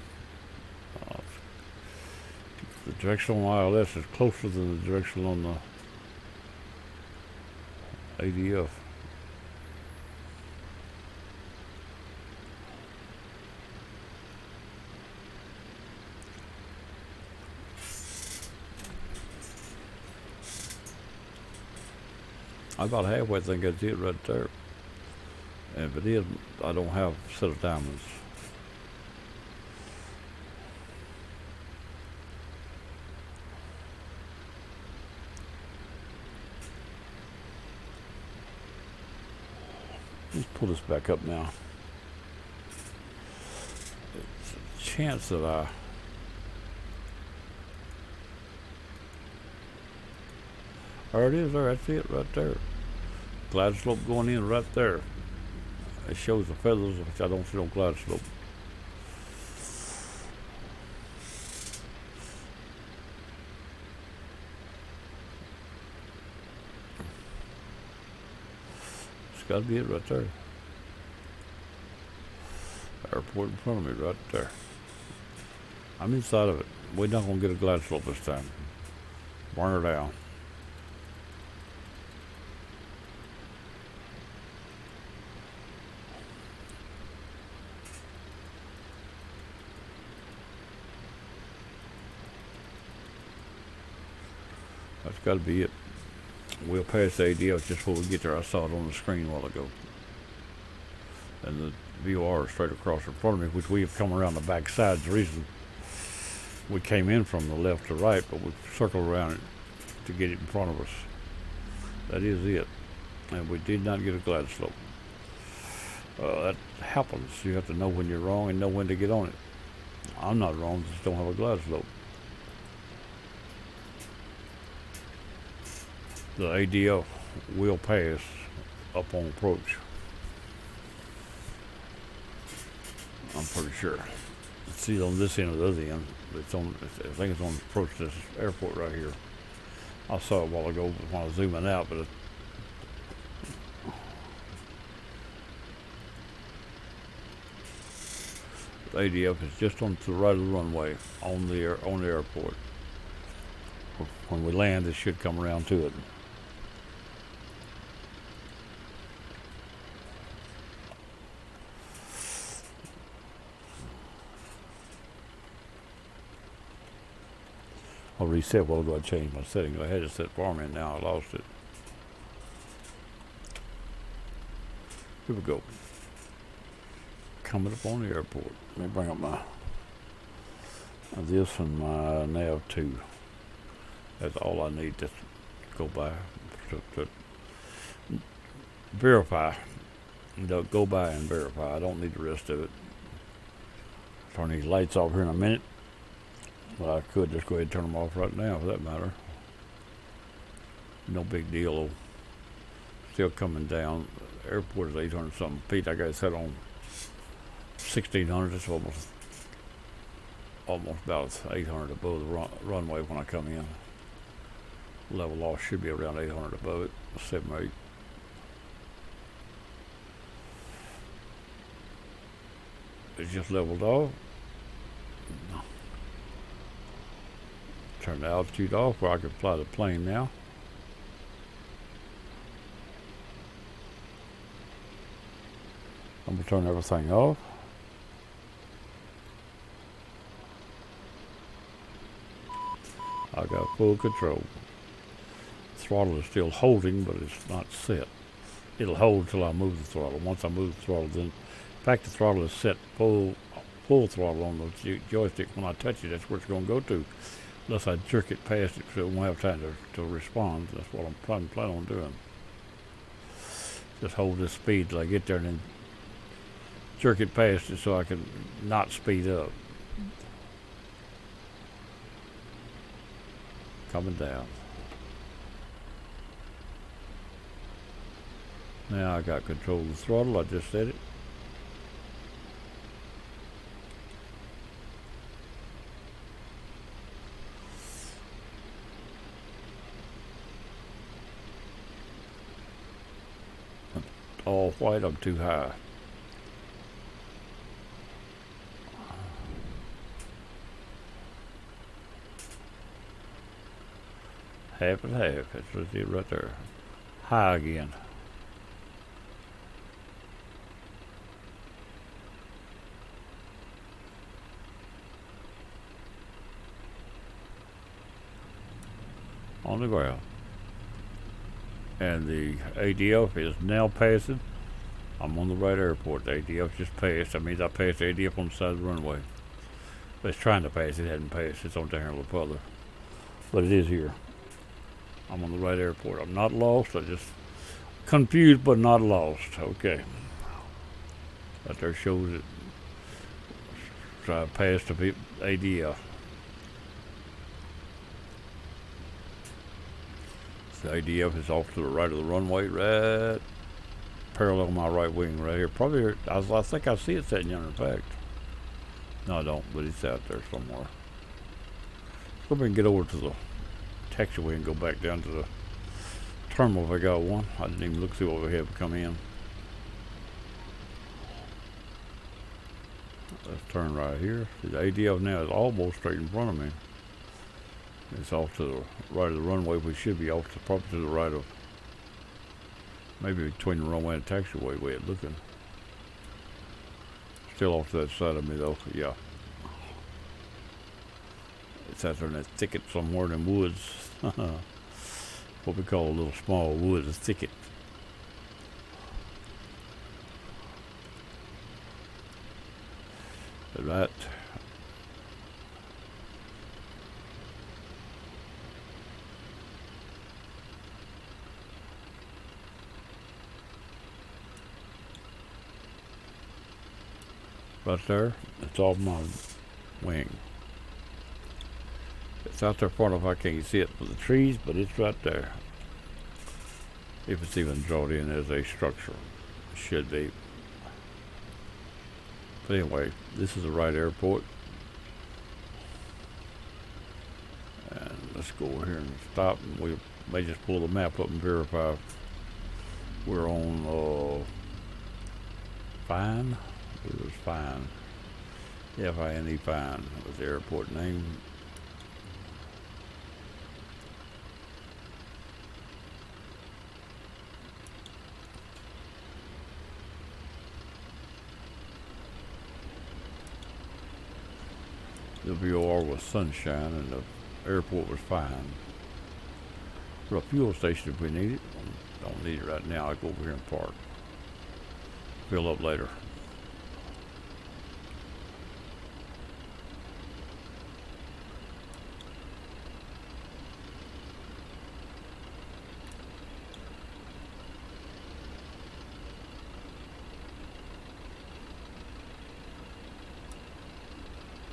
The directional on ILS is closer than the directional on the ADF. I about halfway think that's it right there. And if it is, I don't have a set of diamonds. Let's pull this back up now. It's a chance that there it is there, that's it right there. Glide slope going in right there. It shows the feathers, which I don't see on glide slope. It's got to be it right there. Airport in front of me right there. I'm inside of it. We're not going to get a glide slope this time. Burn her down. That's got to be it. We'll pass the ADF just before we get there. I saw it on the screen a while ago. And the VOR is straight across in front of me, which we have come around the back side. The reason we came in from the left to right, but we circled around it to get it in front of us. That is it. And we did not get a glide slope. That happens. You have to know when you're wrong and know when to get on it. I'm not wrong, just don't have a glide slope. The ADF will pass up on approach. I'm pretty sure. See on this end or the other end. It's on. I think it's on approach to this airport right here. I saw it a while ago when I was zooming out, but the ADF is just on to the right of the runway on the airport. When we land, it should come around to it. I'll reset while ago. I changed my setting. I had it set farm in, now I lost it. Here we go. Coming up on the airport. Let me bring up my this and my nav 2. That's all I need to go by to verify. Go by and verify. I don't need the rest of it. Turn these lights off here in a minute. Well, I could just go ahead and turn them off right now, for that matter. No big deal. Still coming down. The airport is 800 something feet. I got it set on 1600. It's almost about 800 above the runway when I come in. Level off should be around 800 above it, 7 or 8. It's just leveled off. Turn the altitude off where I can fly the plane now. I'm going to turn everything off. I got full control. Throttle is still holding, but it's not set. It'll hold till I move the throttle. Once I move the throttle, then In fact, the throttle is set full throttle on the joystick. When I touch it, that's where it's going to go to. Unless I jerk it past it so it won't have time to respond. That's what I'm planning on doing. Just hold this speed till I get there and then jerk it past it so I can not speed up. Coming down. Now I got control of the throttle. I just said it. All white, I'm too high. Half and half, that's it right there. High again. On the ground. And the ADF is now passing. I'm on the right airport. The ADF just passed. That means I passed the ADF on the side of the runway. But it's trying to pass. It hadn't passed. It's on down here a little further. But it is here. I'm on the right airport. I'm not lost. I just confused but not lost. Okay. Right there shows it. Try to pass the ADF. The ADF is off to the right of the runway, right parallel my right wing right here. Probably, I think I see it sitting yonder, in fact. No, I don't, but it's out there somewhere. Go ahead and get over to the taxiway and go back down to the terminal if I got one. I didn't even look through overhead to come in. Let's turn right here. See, the ADF now is almost straight in front of me. It's off to the right of the runway. We should be off to probably to the right of, maybe between the runway and the taxiway way it's looking. Still off to that side of me though, yeah. It's out there in that thicket somewhere in the woods. What we call a little small woods, a thicket. Right. Right there, it's off my wing. It's out there far enough I can't see it for the trees, but it's right there. If it's even drawn in as a structure, it should be. But anyway, this is the right airport. And let's go over here and stop, and we may just pull the map up and verify we're on Fine. It was Fine. F-I-N-E, Fine was the airport name. The VOR was Sunshine and the airport was Fine. For a fuel station if we need it. Don't need it right now. I go over here and park. Fill up later.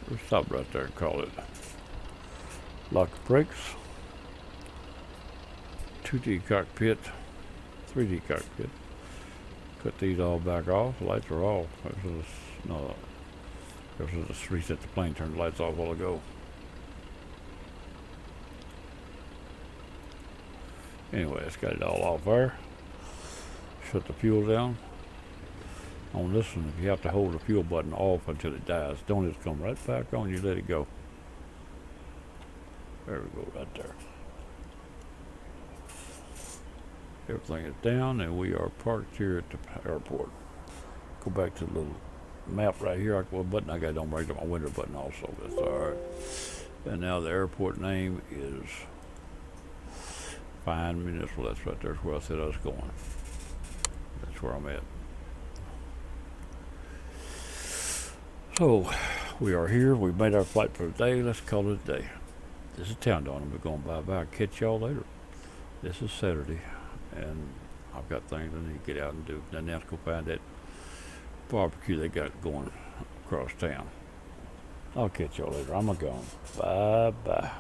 We'll stop right there and call it. Lock the brakes. 2D cockpit. 3D cockpit. Cut these all back off. The lights are off. This was a reset the plane. Turned the lights off a while ago. Anyway, it's got it all off there. Shut the fuel down. On this one, you have to hold the fuel button off until it dies. Don't just come right back on, you let it go. There we go, right there. Everything is down and we are parked here at the airport. Go back to the little map right here. What button I got? Don't break up my window button also. That's alright. And now the airport name is Fine Municipal. That's right there. That's where I said I was going. That's where I'm at. So we are here. We've made our flight for the day. Let's call it a day. This is Town Dawn. We're going bye-bye. Catch y'all later. This is Saturday, and I've got things I need to get out and do. Then I have to go find that barbecue they got going across town. I'll catch y'all later. I'm gone. Bye-bye.